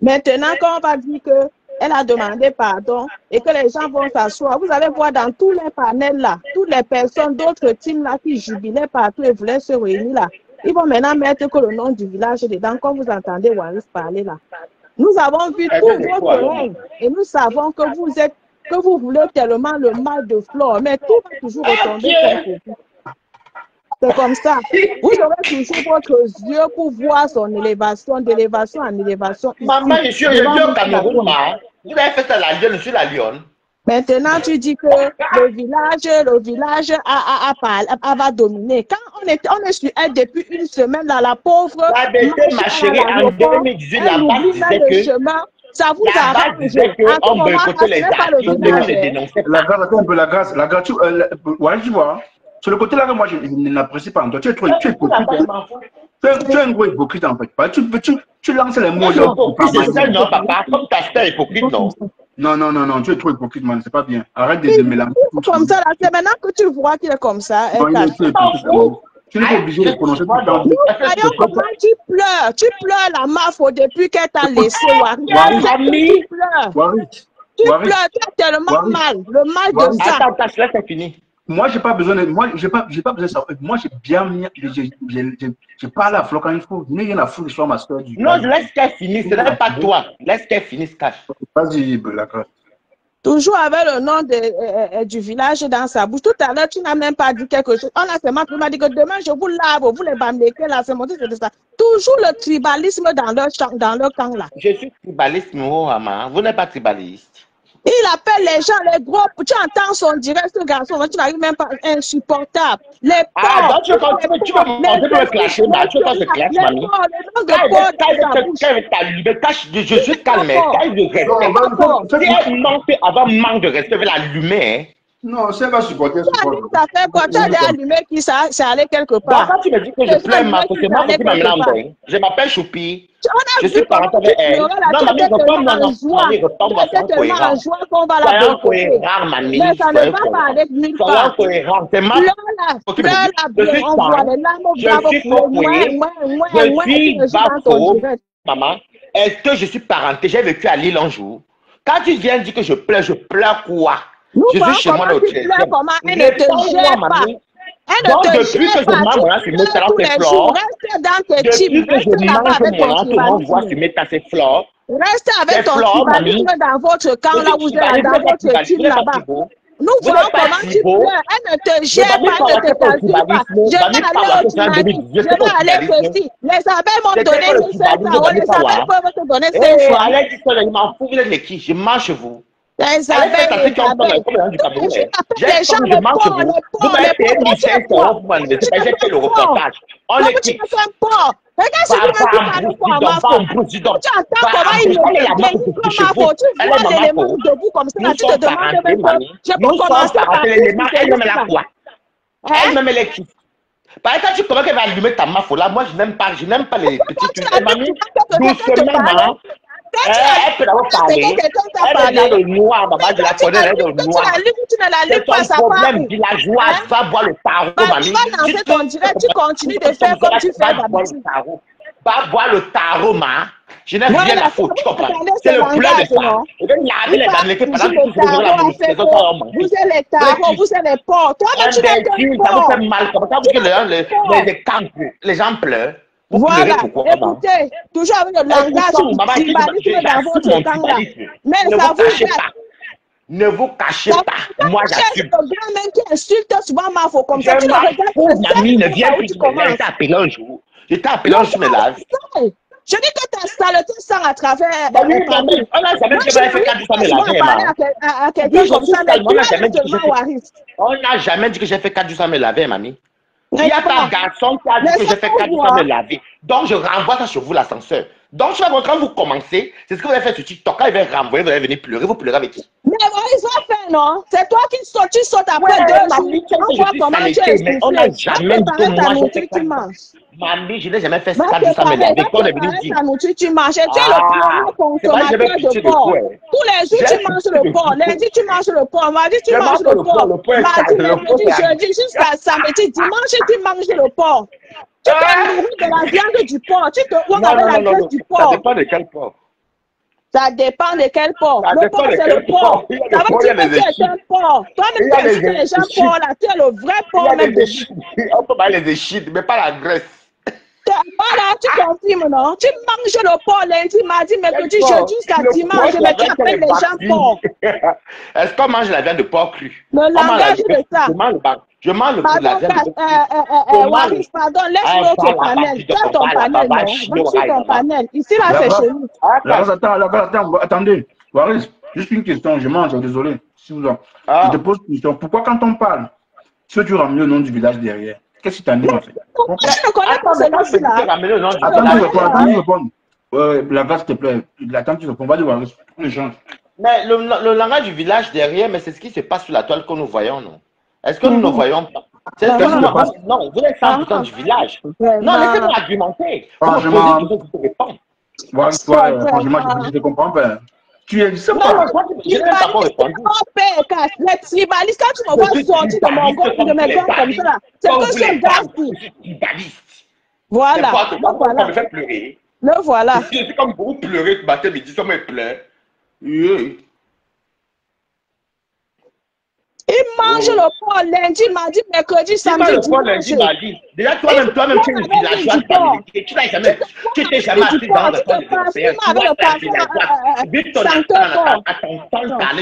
Maintenant, quand on va dire qu'elle a demandé pardon et que les gens vont s'asseoir, vous allez voir dans tous les panels là, toutes les personnes d'autres teams là qui jubilaient partout et voulaient se réunir là, ils vont maintenant mettre que le nom du village dedans, quand vous entendez Waris parler là. Nous avons vu tout votre règne et nous savons que vous voulez tellement le mal de Flore, mais tout va toujours retomber contre vous. C'est comme ça. Vous aurez toujours votre yeux pour voir son élévation, d'élévation en élévation. Maman, je suis au Cameroun, vous avez fait ça à la Lyon, je suis la Lyon. Maintenant, tu dis que le village va dominer. Quand on est sur elle depuis une semaine, là, la pauvre. La vérité, ma chérie, en 2018, la base disait que. Ça vous arrange. On boycottait les actions, on les dénonçait. La grâce, ouais, tu vois. Sur le côté là, moi, je n'apprécie pas. Tu es hypocrite. Tu es un gros hypocrite en fait. Tu lances les mots. C'est ça, non, papa. Comme ta sœur hypocrite, non. Non, tu es trop hypocrite, man. C'est pas bien. Arrête de mélanger. Comme ça, c'est maintenant que tu vois qu'il est comme ça. Tu n'es pas obligé de prononcer tout le temps. Voyons comment tu pleures la mafia depuis qu'elle t'a laissé. Tu pleures. Tu pleures, tu as tellement mal. Le mal de ça. Attends, là, c'est fini. Moi, j'ai pas besoin de. Moi, j'ai pas besoin de ça. Moi, j'ai bien mis. Je parle à Flo quand il faut. Je n'ai rien à foutre, je sois ma soeur du. Non, laisse qu'elle finisse. Ce n'est pas toi. Laisse qu'elle finisse, cache. Vas-y, la grâce. Toujours avec le nom du village dans sa bouche. Tout à l'heure, tu n'as même pas dit quelque chose. On a seulement dit que demain, je vous lave, vous les bamléquez là, c'est monté, c'est ça. Toujours le tribalisme dans leur camp là. Je suis tribaliste, mon maman. Vous n'êtes pas tribaliste. Il appelle les gens, les gros. Tu entends son direct, ce garçon, tu n'arrives même pas insupportable. Les pauvres. Donc tu vas monter pour le clasher, tu vas se clasher, mamie. Je suis calme. Si elle manque de respect, elle l'allumer. Non, c'est pas supporter. Ça fait quoi? Tu as allumé qui ça? C'est allé quelque part. Donc, quand tu me dis que je pleure, c'est moi qui m'amène. Je m'appelle Choupi. Je suis parent avec elle. Non, mamie, retombe-moi. Soyons cohérents, mamie. Mais ça ne va pas avec nulle part. Soyons cohérents. C'est ma. Je suis Bafo. Maman, est-ce que je suis parenté? J'ai vécu à Lille un jour. Quand tu viens dire que je pleure quoi? Je suis chez moi le 13e. Elle ne te gère pas. Donc, depuis que je mange mon sur mes talents, c'est flore. Depuis que je mange mon tout le monde voit sur mes tasses, c'est flore. Restez avec ton tribalisme dans votre camp, là, vous êtes dans votre team là-bas. Nous voyons comment tu pleures. Elle ne te gère pas, elle ne te calcule pas. Je vais aller au Tunani, je vais aller ceci. Les abeilles m'ont donné 500 euros, les abeilles peuvent te donner 5 fois. Allez, je m'en fous, vous êtes les qui? Je mange chez vous. Les abeilles, je mange chez vous. Vous m'avez payé 1500 euros pour m'enlever. J'ai fait le reportage. On est qui? Regarde ce que tu m'as dit pour Amafo. Tu entends comment il est Amafo. Tu vois l'élément debout comme ça. Tu te demandes même pas. Je peux commencer par elle-même la quoi? Elle-même elle est qui? Par exemple, tu commences qu'elle va allumer ta mafo là. Moi, je n'aime pas les petites trucs. Mamie, doucement. Elle peut d'abord parler. Elle est le noir, maman, je la connais, elle est le noir. C'est ton problème villageois, tu vas boire le tarot, mamie. Tu vas lancer ton direct, tu continues de faire comme tu fais d'habitude. Va voir le tarot, ma. Je n'ai rien à foutre, tu comprends? C'est le pleur de ça. Je vais laver les américains pendant que tu faisais la musique. Vous êtes les tarots, vous êtes les porcs. Toi, tu n'es qu'un porc. Ça vous fait mal. Comme ça, les gens pleurent. Voilà, écoutez, toujours avec le langage tribalisme dans votre temps-là. Mais ça vous fait. Ne vous cachez pas. Moi, j'assume. Le grand même qui insulte souvent ma faux comme ça. Tu le regardes. Mamie, ne viens plus. Je t'ai appelé un jour. Je t'ai appelé un jour, me lave. Je dis que tu installes tes sangs à travers. On n'a jamais dit que j'avais fait 4 jours sans me laver. À quelqu'un comme ça, on n'a jamais dit que j'ai fait 4 jours sans me laver, mamie. Il y a un garçon qui a dit que j'ai fait 4 jours sans me laver. Donc, je renvoie ça sur vous, l'ascenseur. Donc, quand vous commencez, c'est ce que vous avez fait sur TikTok. Quand il va renvoyer, vous allez venir pleurer. Vous pleurez avec qui? Mais ils ont fait, non? C'est toi qui sautes, tu sautes après 2 jours. On voit comment tu es mais on n'a jamais dit que moi, j'ai fait ça. Mamie, je n'ai jamais fait 4 jours sans me laver. Quand on est venu dire. Tu manges. Tu es le plus consommateur de porc. Tous les jours, tu manges le porc. Lundi, tu manges le porc. Mardi, tu manges le porc. Mardi, mercredi, jeudi, jusqu'à samedi, dimanche, tu manges le porc. Tu te nourris de la viande du porc. Tu te vois avec la graisse du porc. Ça dépend de quel porc. Ça dépend de quel porc. Le porc, c'est le porc. Ça veut dire que tu es un porc. Toi-même, tu insultes les gens porcs là. Tu es le vrai porc même. On peut parler des shit, mais pas la graisse. Voilà, tu confirmes, non? Tu manges le porc lundi, mardi, mercredi, jeudi jusqu'à dimanche, mais tu appelles les gens porcs. Est-ce qu'on mange la viande de porc cru? Le langage de ça. Je mange la viande de porc. Waris, pardon, laisse-moi ton panel. Fais ton panel, non? Va sur ton panel. Ici, là, c'est chez nous. Attendez. Waris, juste une question, je mange, désolé. Je te pose une question. Pourquoi quand on parle, si tu ramènes le nom du village derrière? Qu'est-ce que tu as dit en fait? Je ne connais pas celui-là. Attends, tu réponds. La grâce, s'il te plaît. Attends, tu réponds. On va dire, on échange. Mais le langage du village derrière, mais c'est ce qui se passe sur la toile que nous voyons, non? Est-ce que nous ne voyons pas? Non, vous êtes 100% du village. Non, laissez-moi argumenter. Franchement, je te comprends pas. Tu es ça. Les tribalistes, quand tu me vois sortir de mon gars, de mes gars comme ça, c'est que je suis tribalistes. Voilà. Ça me fait pleurer. Le voilà. C'est comme vous pleurez ce matin, midi, ça me pleure. Il mange le porc lundi, mardi, mercredi, samedi, dimanche. Déjà, toi-même, tu es une villageoise d'Amérique. Tu t'es jamais assis dans le temps de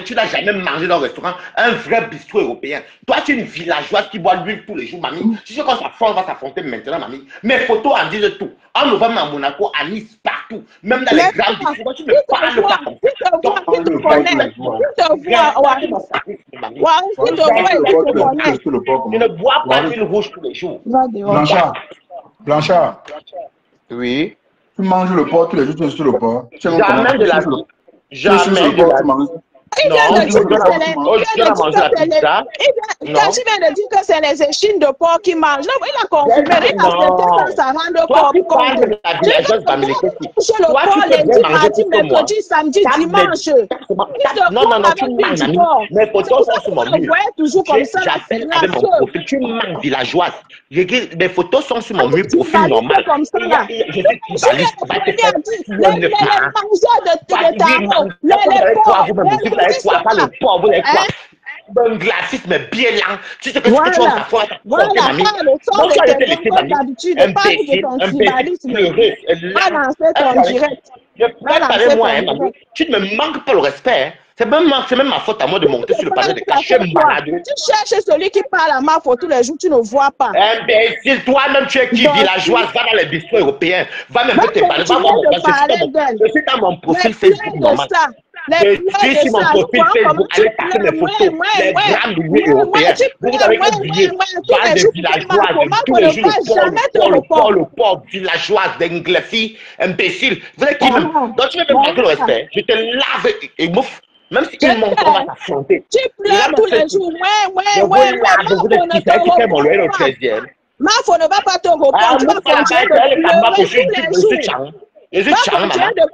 tu n'as jamais mangé dans un restaurant, un vrai bistrot européen. Toi, tu es une villageoise qui boit l'huile tous les jours, mamie. Tu sais quand ça va s'affronter maintenant, mamie. Mes photos en disent tout. En novembre, à Monaco, à Nice, partout. Même dans les grandes bistrots, tu ne parles pas comme ça. Tu ne bois pas l'huile rouge tous les jours. Blanchard. Oui. Tu manges le porc tous les jours, tu insultes le porc. Jamais de la vie. Jamais de la vie. Il vient de dire que c'est les échines de porc qui mangent. Non, il a confirmé. Il a fait ça rendre corps. Je le porc lundi, mardi, mercredi, samedi, dimanche. Non, tu manges. Mes photos sont sur mon mur. Toujours comme ça. J'appelle avec mon profil. Tu manges villageoise. Mes photos sont sur mon mur, profil normal. Je suis tribaliste. Pas le porc, vous l'avez quoi? Un glacisme bien lent. Tu sais que tu vas t'asseoir. Voilà, le tu ne me manques pas le respect. C'est même ma faute à moi de monter sur le panneau de cacher malade. Tu cherches celui qui parle à ma faute tous les jours, tu ne vois pas. Imbécile, toi-même tu es qui villageoise, va dans les bistrots européens, va même te parler, va voir mon profil. Je suis dans mon profil Facebook normal. Je suis sur mon profil Facebook, allez passer mes photos, les grands billets européens. Vous avez un billet, va de villageoise, tous les jours, le pauvre villageoise d'Anglefie, imbécile. Vous êtes qui même? Donc tu veux me manquer le respect, je te lave et mouffe. Même si une montre, on va s'affronter. Tu pleures tous les jours. Ma faute ne va pas te reprendre. Tu vas continuer de pleurer tous les jours. Tu vas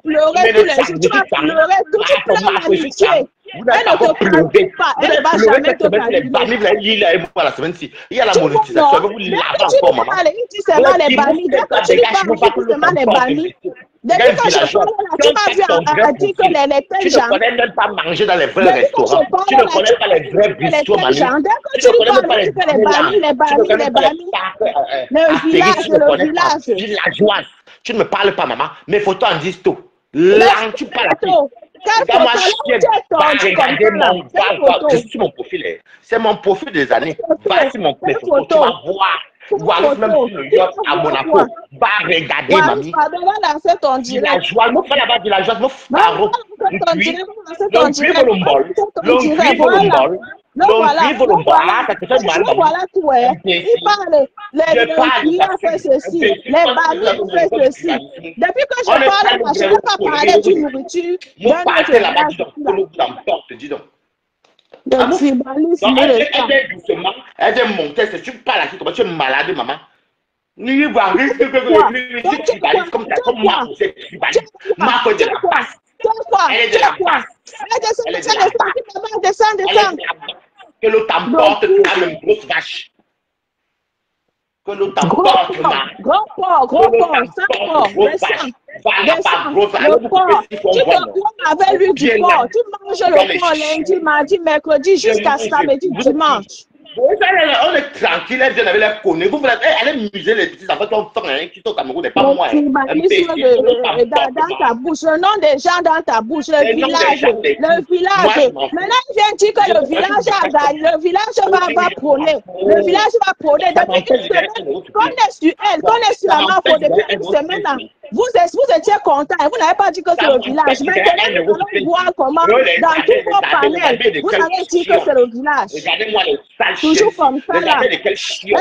pleurer tous les jours. Tu vas pleurer toute l'amitié. Vous n'avez pas encore pleuvé. Elle ne va jamais te calmer. Il a moi la semaine-ci. Il y a la monétisation. Vous l'avez encore, maman. Il dit seulement les bannis. Dès que tu lui parles, il dit seulement les bannis. Depuis que je parle là, tu m'as vu à dire que les tels gens. Tu ne connais même pas manger dans les vrais restaurants. Tu ne connais pas les vrais bistrots, Manu. Dès que tu lui parles, tu fais les bannis. Le village. Villageoise. Tu ne me parles pas, maman. Mes photos en disent tout. Là, tu parles à qui? Regarde-moi, je suis mon profil. C'est mon profil des années. Va sur mon profil. Tu vas voir. Voir même sur New York, à Monaco. Va regarder, mamie. Villageois, nous faisons là-bas villageois, nous faisons. Voilà tout est. Il parle, les filles ont fait ceci, les bannis ont fait ceci. Depuis que je parle, je ne peux pas parler d'une nourriture. Vous partez là-bas, dis donc. Le tribalisme, elle est montée, c'est tu parles à qui, comment tu es malade, maman. Nous y voyons, comme ça, comme moi, c'est tribaliste. Ma foi de la passe. Elle est de la passe. Elle est de la passe. Descends. Que l'eau t'emporte, tu as même grosse vache. Que l'eau t'emporte, gros porc, descends. Le porc, tu te prends avec lui du porc. Tu manges le porc lundi, mardi, mercredi, jusqu'à samedi, dimanche. On est tranquille, elle vient avec les connus. Vous allez muser les petits enfants qui sont au Cameroun, n'est pas moi. Dans ta bouche, le nom des gens dans ta bouche, le village. Maintenant, je viens dire que le village a gagné, le village va prôner. Le village va prôner. Depuis une semaine, qu'on est sur elle, qu'on est sur la main, depuis une semaine, vous étiez content, vous n'avez pas dit que c'est le village. Maintenant, nous allons voir comment, dans tous vos panels, vous avez dit que c'est le village. Regardez-moi les sales chiens. Toujours comme ça, là. Regardez quel chien.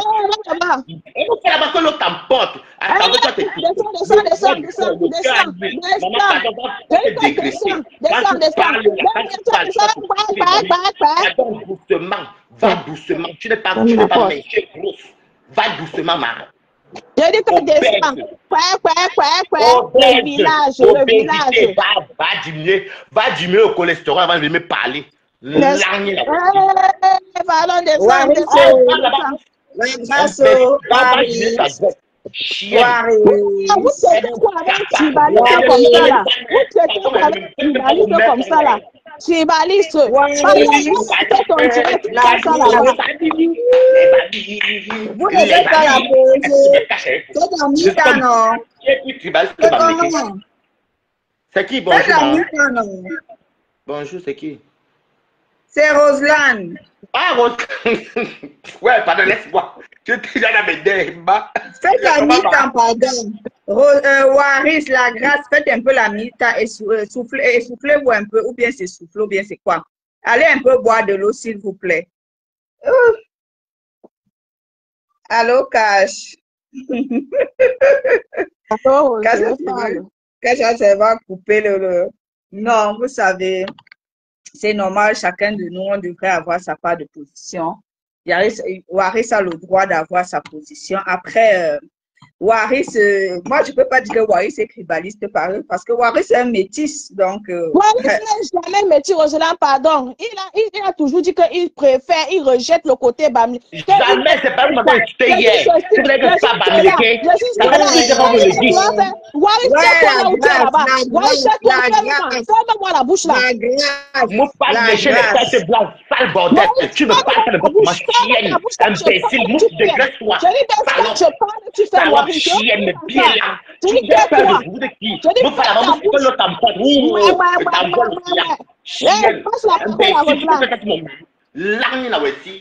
Et vous faites là-bas que l'autre t'emporte. Descends. Va doucement. Tu n'es pas méchée, grosse. Va doucement, maman. Je dis que descends. Le village. Va diminuer le cholestérol avant de me parler. Vous traitez quoi avec tribaliste comme ça là? Vous traitez quoi avec tribaliste comme ça là? Tribaliste, vous n'avez pas la poser. C'est dans Mika, non? C'est qui? Bonjour. Bonjour, c'est qui? C'est Roselane. Ah, Roselane. Ouais, pardon, laisse-moi. Je suis déjà dans mes débats. Faites la mi-temps, pardon. Waris, la grâce, faites un peu la mi-temps et soufflez-vous un peu, ou bien c'est souffler, ou bien c'est quoi? Allez un peu boire de l'eau, s'il vous plaît. Allô, Cash. Cash, ça va couper le... Non, vous savez, c'est normal, chacun de nous, on devrait avoir sa part de position. Waris a le droit d'avoir sa position. Après, Waris, moi je ne peux pas dire que Waris est tribaliste parce que Waris est un métis. Donc, Waris n'est jamais métis, Roselane, pardon. Il a toujours dit qu'il préfère, il rejette le côté Bamileke. Jamais, c'est pas vous m'avez insulté hier. C'est vrai que c'est pas Bamileke. Waris, ferme-moi la bouche là. Moi, pas lécher les têtes blanches, sale bordel. Tu me parles de ma chienne, imbécile, mouche de graisse-toi. Je parle, tu fais moi. Chienne, mais bien là. Tu me fais de vous de qui? Vous faites la bouche que l'autre t'emporte. Chienne, imbécile, tu peux peut-être mon langue là aussi.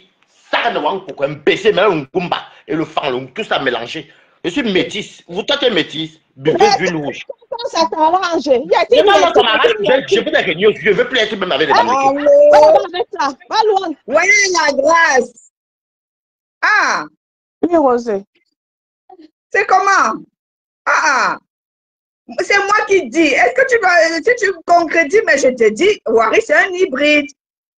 Ça ne va pas imbécile, mais un kumba et le fang, tout ça mélangé. Je suis métisse. Vous, toi, tu es métisse. Buvez d'huile rouge. Ça t'arrange. Non, ça m'arrange. Je veux des réunions. Je veux plus être même avec des dames. Va loin. Voyez la grâce. Ah. Oui, Rosé. C'est comment? C'est moi qui dis. Est-ce que si tu concrétises, mais je te dis, Waris c'est un hybride.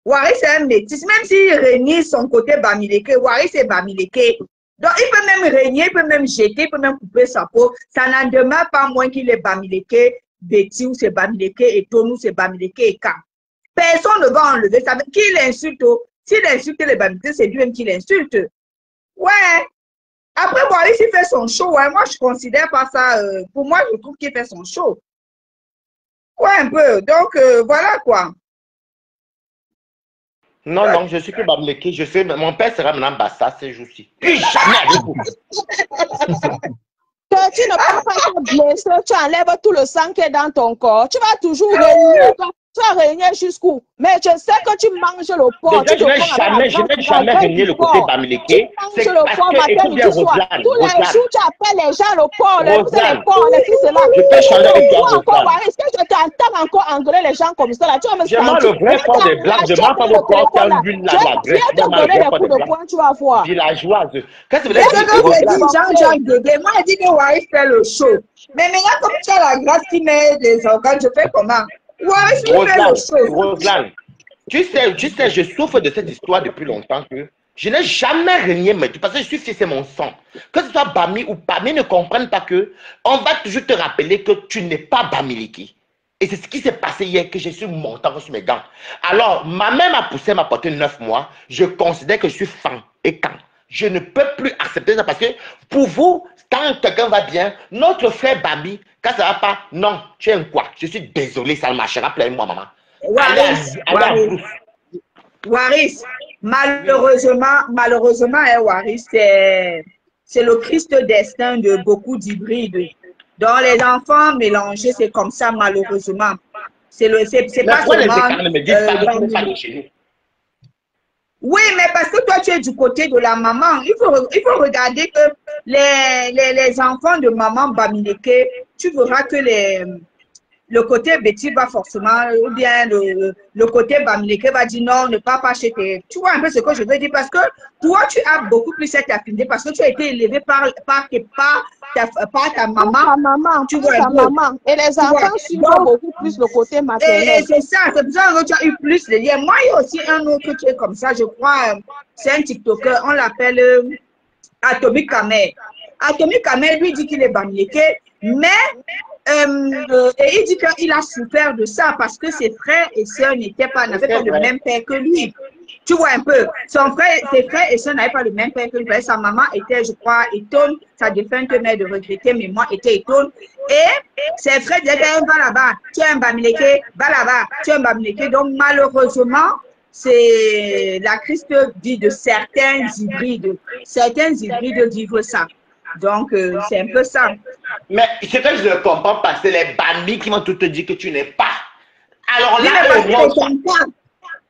Waris c'est un métis. Même s'il renie son côté Bamileke, Waris c'est Bamileke. Donc il peut même régner, il peut même jeter, il peut même couper sa peau. Ça n'en demeure pas moins qu'il est Bamileke, Betty ou c'est Bamileke et Tonou, c'est Bamileke et Kam. personne ne va enlever ça. Qui l'insulte? S'il insulte les Bamileke, c'est lui-même qui l'insulte. Ouais. Après, Waris, il fait son show. Ouais. Moi, je considère pas ça. Pour moi, je trouve qu'il fait son show. Ouais, un peu. Donc, voilà quoi. Non, non, je suis plus Bamileke. Je sais, mon père sera maintenant Bassa ces jours-ci. Plus jamais avec vous. Que tu ne peux pas te blesser, tu enlèves tout le sang qui est dans ton corps. Tu vas toujours régner. Tu vas régner jusqu'où? Mais je sais que tu manges le porc. Je n'ai jamais régné le côté Bamileke. C'est parce que, écoute bien, Roselane. Tous les jours, tu appelles les gens le porc, les porcs, les fils là. Je peux changer avec toi, Roselane. Est-ce que je t'entends encore engueuler les gens comme ça là? Tu vas me je mange le vrai porc des Blancs. Je mange pas le porc qui a l'huile là, la graisse. Je vais te donner des coups de poing, tu vas voir. Villageoise. Qu'est-ce que vous voulez dire, Jean-Jacques Dédé? Moi, je dis que Waris fait le show. Mais maintenant, comme tu as la grâce qui met des organes, je fais comment? Roselane, tu sais, je souffre de cette histoire depuis longtemps que je n'ai jamais régné, parce que je suis fier, c'est mon sang. Que ce soit Bami ou Bami, ne comprennent pas que on va toujours te rappeler que tu n'es pas Bamileke. Et c'est ce qui s'est passé hier que je suis montant sur mes gants. Alors, ma mère m'a poussé, m'a porté 9 mois. Je considère que je suis fan. Et quand je ne peux plus accepter ça parce que pour vous, quand quelqu'un va bien, notre frère Bami, quand ça ne va pas, non, tu es un quoi? Je suis désolé, ça ne marchera plus avec moi, maman. Waris, malheureusement, Waris, c'est le Christ destin de beaucoup d'hybrides. Dans les enfants mélangés, c'est comme ça, malheureusement. C'est pas seulement... Oui, mais parce que toi, tu es du côté de la maman. Il faut regarder que les enfants de maman Bamileke, tu verras que le côté Betty va forcément, ou bien le côté Bamileke va dire non, ne pas chez tes... Tu vois un peu ce que je veux dire, parce que toi, tu as beaucoup plus cette affinité, parce que tu as été élevé par ta maman. Tu vois ta maman. Et les enfants suivent beaucoup plus le côté maternel. Et c'est ça, c'est pour ça que tu as eu plus de liens. Moi, il y a aussi un autre qui est comme ça, je crois, c'est un TikToker, on l'appelle Atomic Kamer. Atomic Kamer, lui, dit qu'il est Bamileke, mais et il dit qu'il a souffert de ça parce que ses frères et sœurs n'avaient pas le même père que lui. Tu vois un peu, ses frères et sœurs n'avaient pas le même père que lui. Sa maman était, je crois, étonne, sa défunte mère de regretter, mais moi, était étonne. Et ses frères disaient, va là-bas, tu es un Bamileke, va là-bas, tu es un Bamileke. Donc, malheureusement, c'est la Christ dit de certains hybrides. Certains hybrides vivent ça. Donc, c'est un peu ça. Mais ce que je ne comprends pas, c'est les Bami qui vont tout te dire que tu n'es pas. Alors là,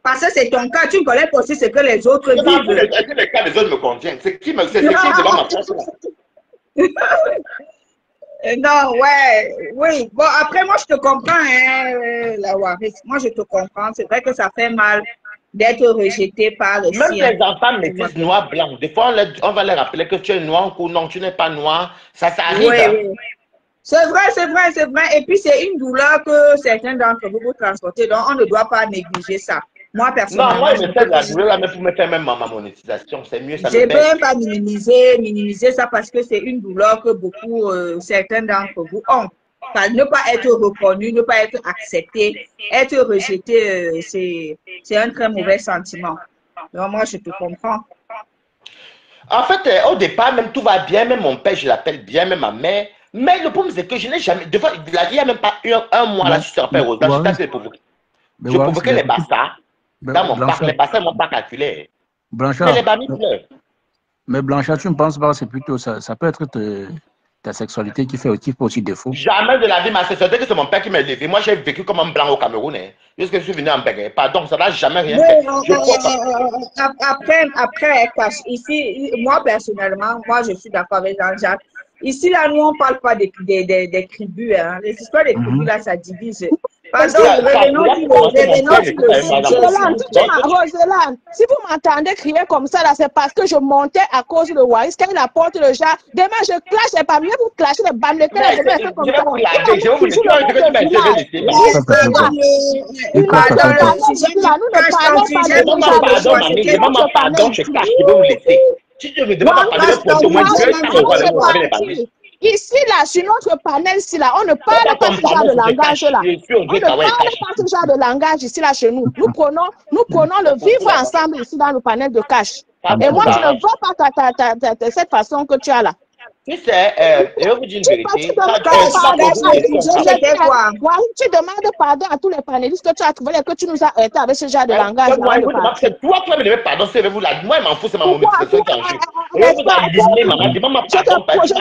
parce que c'est ton cas, tu ne connais pas aussi ce que les autres vivent. Est-ce que les cas des autres me conviennent? C'est qui devant ma place? Non, ouais, oui. Bon, après, moi, je te comprends, hein, la Waris. Moi, je te comprends. C'est vrai que ça fait mal d'être rejeté par le même les enfants métis noirs blancs, des fois on va leur rappeler que tu es noir ou non, tu n'es pas noir, ça arrive. Oui. C'est vrai. Et puis c'est une douleur que certains d'entre vous transportez, donc on ne doit pas négliger ça. Moi personnellement. Non, moi je me fais de la douleur là, mais pour me faire même ma monétisation, c'est mieux ça. Je ne peux même pas minimiser ça parce que c'est une douleur que beaucoup, certains d'entre vous ont. Enfin, ne pas être reconnu, ne pas être accepté, être rejeté, c'est un très mauvais sentiment. Donc, moi, je te comprends. En fait, au départ, même tout va bien, même mon père, je l'appelle bien, même ma mère. Mais le problème, c'est que je n'ai jamais. Il n'y a même pas un mois là, je te rappelle, je provoquais les Bassa. Dans mon parc, les Bassa ne m'ont pas calculé. Blanchard, les Bami pleurent. Mais Blanchard, tu ne penses pas, c'est plutôt ça peut être ta sexualité qui fait aussi défaut. Jamais de la vie, ma sexualité, que c'est mon père qui m'a élevé. Moi, j'ai vécu comme un blanc au Cameroun. Jusqu'à ce que je suis venu en Béguin. Pardon, ça n'a jamais rien fait. Après, ici, moi, personnellement, moi, je suis d'accord avec Jean-Jacques. Ici, là, nous, on ne parle pas des tribus. Hein. Les histoires des tribus, là, ça divise. Pardon, Roselane, si vous m'entendez crier comme ça, là, c'est parce que je montais à cause de Waris. Quand il apporte le chat, demain, je clash les Bamileke, vous clashez les Bamileke. Je vais vous laver, je vais vous laisser. Si tu me demandes pas de pardon, moi je vais Ici, là, sur notre panel, ici, là, on ne parle pas ce genre de langage, là. On ne parle pas ce genre de langage ici, là, chez nous. Nous prenons le vivre ensemble ici dans le panel de cash. Et moi, je ne vois pas cette façon que tu as là. Tu sais, je vais vous dire une vérité. Tu demandes pardon à tous les panélistes que tu as trouvé et que tu nous as arrêté avec ce genre de langage. C'est toi qui me demandez pardon, c'est vous là. Moi, je m'en fous, c'est ma expression qui en joue. Je vais vous allumer, maman. Demande-moi pardon. Je te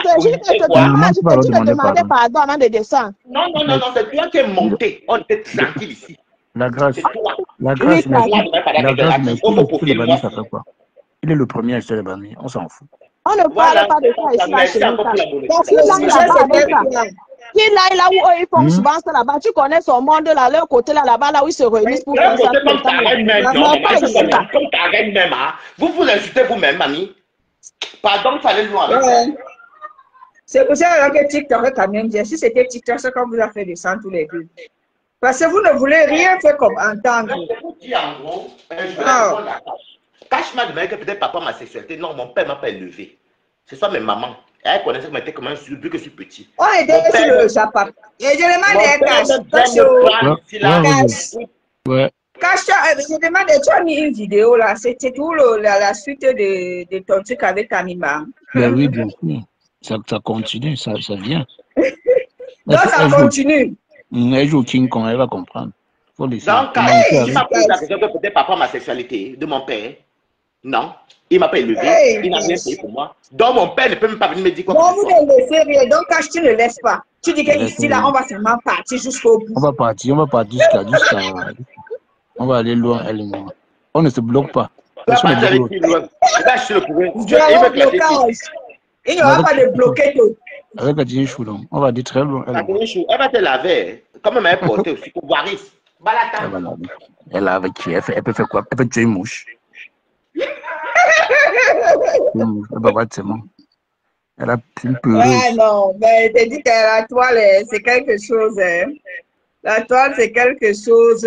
demandais pardon avant de descendre. Non, c'est toi qui es monté. On était tranquille ici. La grâce, il est le premier à acheter les bannis, on s'en fout. On ne parle pas de ça ici. Il est là où ils font souvent ça là-bas. Tu connais son monde là, leur côté là-bas, là où ils se réunissent pour faire ça. Comme Karen même, vous vous insultez vous-même, mamie. Pardon, il fallait le voir avec ça. C'est pour ça que TikTok a quand même dit, si c'était TikTok, c'est comme vous avez fait descendre tous les deux. Parce que vous ne voulez rien faire comme entendre. Je vous dis en gros, je vais répondre à la tâche. Cache m'a demandé que peut-être papa ma sexualité. Non, mon père m'a pas élevé. C'est ça mes mamans. Elle connaissait que j'étais comme un vu que je suis petit. On était sur le Japon. Et je demande Cache, je demande, tu as mis une vidéo là. C'était tout la suite de ton truc avec Amima. Ben oui, bien sûr. Ça continue, ça vient. Donc ça continue. Elle joue King Kong, elle va comprendre. Donc, il m'a posé la question que peut-être papa ma sexualité de mon père. Non, il m'a pas élevé, il n'a rien payé pour moi. Donc mon père ne peut même pas venir me dire quoi. Non, vous ne laissez rien, donc quand tu ne laisses pas, tu dis qu'ici là, on va seulement partir jusqu'au bout. On va partir jusqu'à. On va aller loin, elle et moi. On ne se bloque pas. Il n'y aura pas de blocage. Avec la Dini Chou, on va dire très loin. Elle va te laver, comme elle m'a porté aussi, pour Waris. Elle a avec qui? Elle peut faire quoi? Elle peut tuer une mouche. Elle a une peureuse. Ah non, mais t'as dit que la toile, c'est quelque chose. La toile, c'est quelque chose.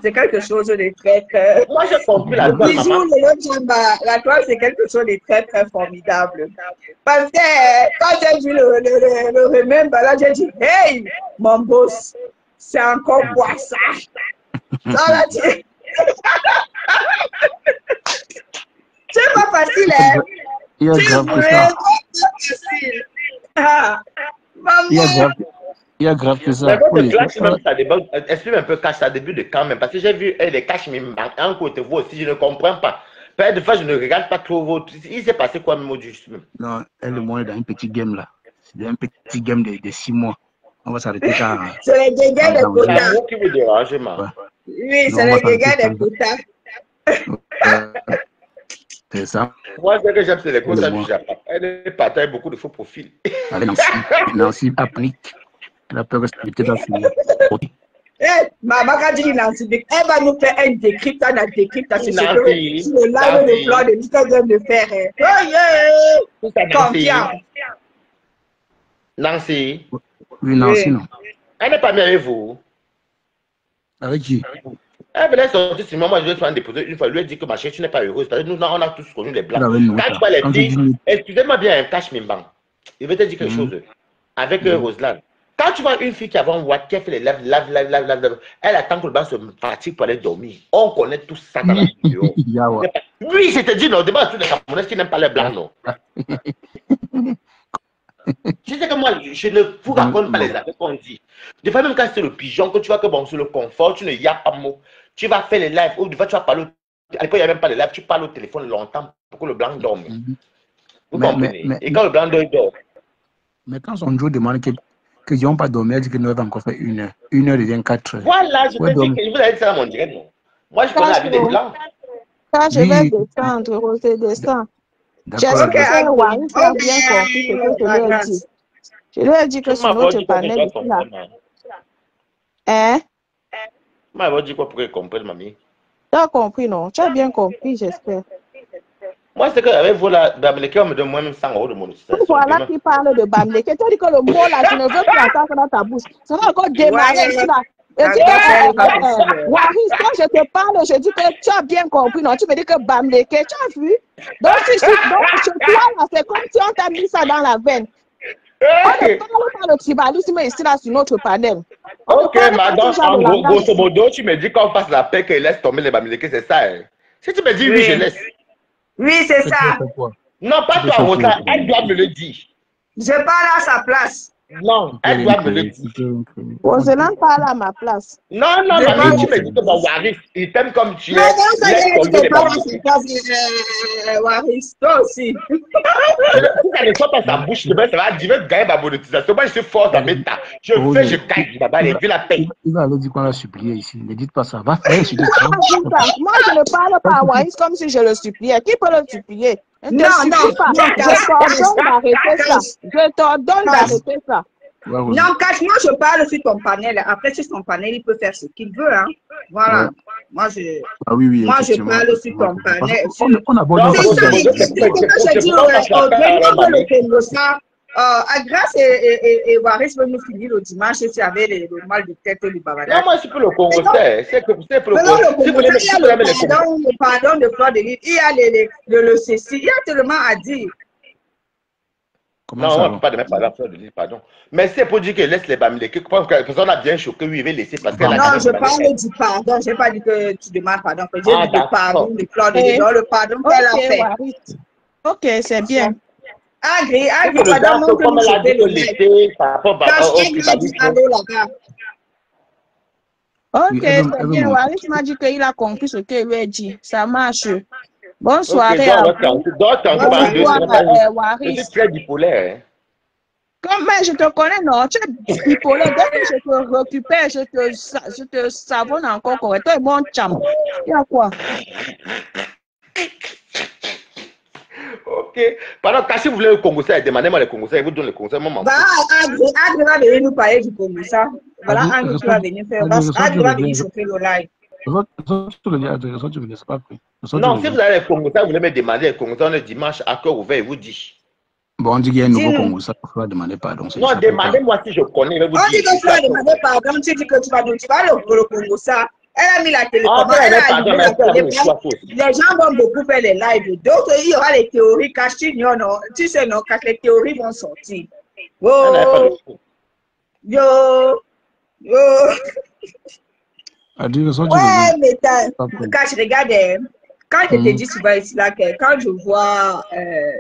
C'est quelque chose de très. Moi, j'ai compris la toile. La toile, c'est quelque chose de très, très formidable. Parce que quand j'ai vu le remember, là, j'ai dit, hey, mon boss, c'est encore quoi ça? Ça, là, c'est pas facile, hein? Il y a grave que ça. Il y a grave que ça. Explique un peu cash, ça début de quand même. Parce que j'ai vu les cash, mais un côté vous aussi, je ne comprends pas. Peut-être des fois, je ne regarde pas trop votre. Il s'est passé quoi, même juste même? Non, elle et moi, dans un petit game là. C'est un petit game de 6 mois. On va s'arrêter quand. C'est les dégâts de quotas. C'est qui vous dérange, man. Oui, c'est les dégâts de quotas. C'est ça. Moi, ce que j'aime, c'est les quotas du Japon. Elle partage beaucoup de faux profils. Allez, Nancy applique. Elle a peur que c'était pas fini. Maman, quand je dis Nancy, elle va nous faire un décryptage, c'est ce que le live de plan de l'histoire de faire. Confiance. Nancy. Oui, Nancy, non. Elle n'est pas bien avec vous. Avec qui? Elle venait sortir sur moi, je vais faire un déposer une fois. Elle lui a dit que ma chérie, tu n'es pas heureuse. Parce que nous, on a tous connu les blancs. Quand tu vois les filles, excusez-moi bien, cache mes bancs. Je vais te dire quelque chose. Avec Roselaine. Quand tu vois une fille qui a un watt, qui a fait les lave, elle attend que le banc se fatigue pour aller dormir. On connaît tout ça dans la vidéo. Oui, je te dis, non, devant tous les Camerounais qui n'aiment pas les blancs, non. Tu sais que moi, je ne vous raconte pas les affaires qu'on dit. Des fois, même quand c'est le pigeon, que tu vois que bon, sur le confort, tu ne y a pas mot. Tu vas faire les lives, ou des fois, tu vas parler. À l'époque, il n'y a même pas les lives, tu parles au téléphone longtemps pour que le blanc dorme. Vous comprenez? Et quand le blanc dort. Mais quand son jour demande qu'ils n'ont pas dormi, elle dit qu'ils ne va encore faire 1 heure. 1 heure devient 4 heures. Voilà, je te dis que je vous avais dit ça à mon direct, non? Moi, je connais la vie des blancs. Quand je vais descendre, Rosé descend. J'espère que Wari a bien compris ce que je lui ai dit. Je lui ai dit que sur notre panel, hein? Tu m'as dit quoi pour qu'elle comprenne, mamie? Tu as compris, non? Tu as bien compris, j'espère. Moi, c'est qu'avec vous, là, Bamileke, on me donne moi-même 100 € de mon assistance. Voilà qui parle de Bamileke. Tu as dit que le mot là, tu ne veux plus entendre dans ta bouche. Ça va encore démarrer ici là. Waris, quand je te parle, je dis que tu as bien compris. Non, tu me dis que Bamleke, tu as vu? Donc, chez toi, là, c'est comme si on t'a mis ça dans la veine. On ne parle pas de tribalisme ici, là, sur notre panel. Ok, madame, en gros, grosso modo, tu me dis qu'on fasse la paix, qu'elle laisse tomber les Bamileke, c'est ça. Hein? Si tu me dis oui, je laisse. Oui, c'est ça. Non, pas toi, Rosa, elle doit me le dire. Je parle à sa place. Non, elle doit me le dire. Roselyne parle à ma place. Non, non, mamie, tu me dis que mon Waris, il t'aime comme tu es. Non, ça, Laisse je tomber les ne parle Bamileke. pas à Waris, toi aussi. Si ça ne sort pas sa bouche, demain, ça va dire, je vais gagner ma monétisation. Moi, je suis fort dans mes tas. Je fais, je gagne là-bas, et puis la paye. Il va aller dire qu'on l'a supplié ici. Ne dites pas ça. Va faire sur des Moi, je ne parle pas à Waris comme si je le suppliais. Qui peut le supplier? Non, non, je t'ordonne d'arrêter ça. Non, Cash, moi je parle sur ton panel. Après, sur son panel, il peut faire ce qu'il veut. Hein. Voilà. Ouais. Moi, je parle sur ton panel. On aborde Grâce et Waris veut nous finir le dimanche si avec le mal de tête du Bavada. Non, moi, c'est pour le Congo. C'est pour le Congo. Il y a le pardon de Fleur de Lille. Il y a le ceci. Il y a tellement à dire. Non, on ne peut pas demander pardon, Fleur de Lille, pardon. Mais c'est pour dire que laisse les Bamileke. Parce qu'on a bien choqué, oui, il veut laisser parce qu'elle a. Non, je parle du pardon. Je n'ai pas dit que tu demandes pardon. J'ai dit le pardon de Fleur de Lille. Le pardon qu'elle a fait. Ok, c'est bien. Agri, pardon, non, comme elle a dit que l'été, par rapport ok, c'est bien. Waris m'a dit qu'il a compris ce qu'il lui a dit. Ça marche. Bonne soirée. Je suis très bipolaire. Mais je te connais, non? Tu es bipolaire. Dès que je te récupère, je te savonne encore correctement. Et bon, cham. Il y a quoi? Ok. Pardon, quand si vous voulez le Congolais, demandez-moi le Congolais, vous donnez le Congolais. Agri va venir nous parler du Congolais. Voilà, Agri va venir faire. Agri va venir chauffer le live. Non, si vous avez le Congolais, vous voulez me demander le Congolais le dimanche à cœur ouvert, il vous dit. Bon, on dit qu'il y a un nouveau Congolais, il faut demander pardon. Non, demandez-moi si je connais. On dit que tu vas demander pardon, tu dis que tu vas le Congolais. Elle a mis la télécommande, les gens vont beaucoup faire les lives. D'autres, il y aura les théories cachées. Non, tu sais, non, quand les théories vont sortir. Oh, yo. Ouais, mais quand je regarde, quand je te dis souvent ici, là, que quand je vois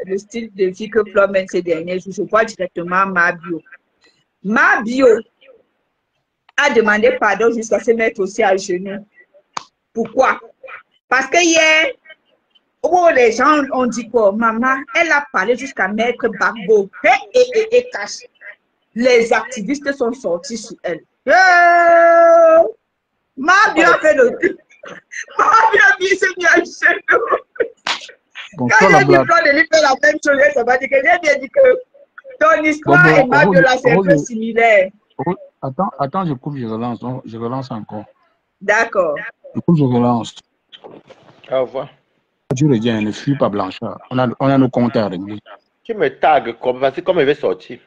le style de vie que Flo mène ces derniers jours, je vois directement ma bio. Ma bio a demandé pardon jusqu'à se mettre aussi à genoux. Pourquoi? Parce que hier, les gens ont dit quoi? Maman, elle a parlé jusqu'à mettre Bagbo et Cash. Les activistes sont sortis sur elle. Ma bio a fait le truc. Ma bio s'est mis à genoux. Quand j'ai dit Flo de lui faire la même chose, ça va dire que j'ai bien dit que ton histoire et ma bio là, c'est un peu similaire. Attends, je coupe, je relance encore. D'accord. Je coupe, je relance. Au revoir. Tu le dis, ne fuis pas Blanchard. On a nos comptes à régler. Tu me tagues comme il va sortir.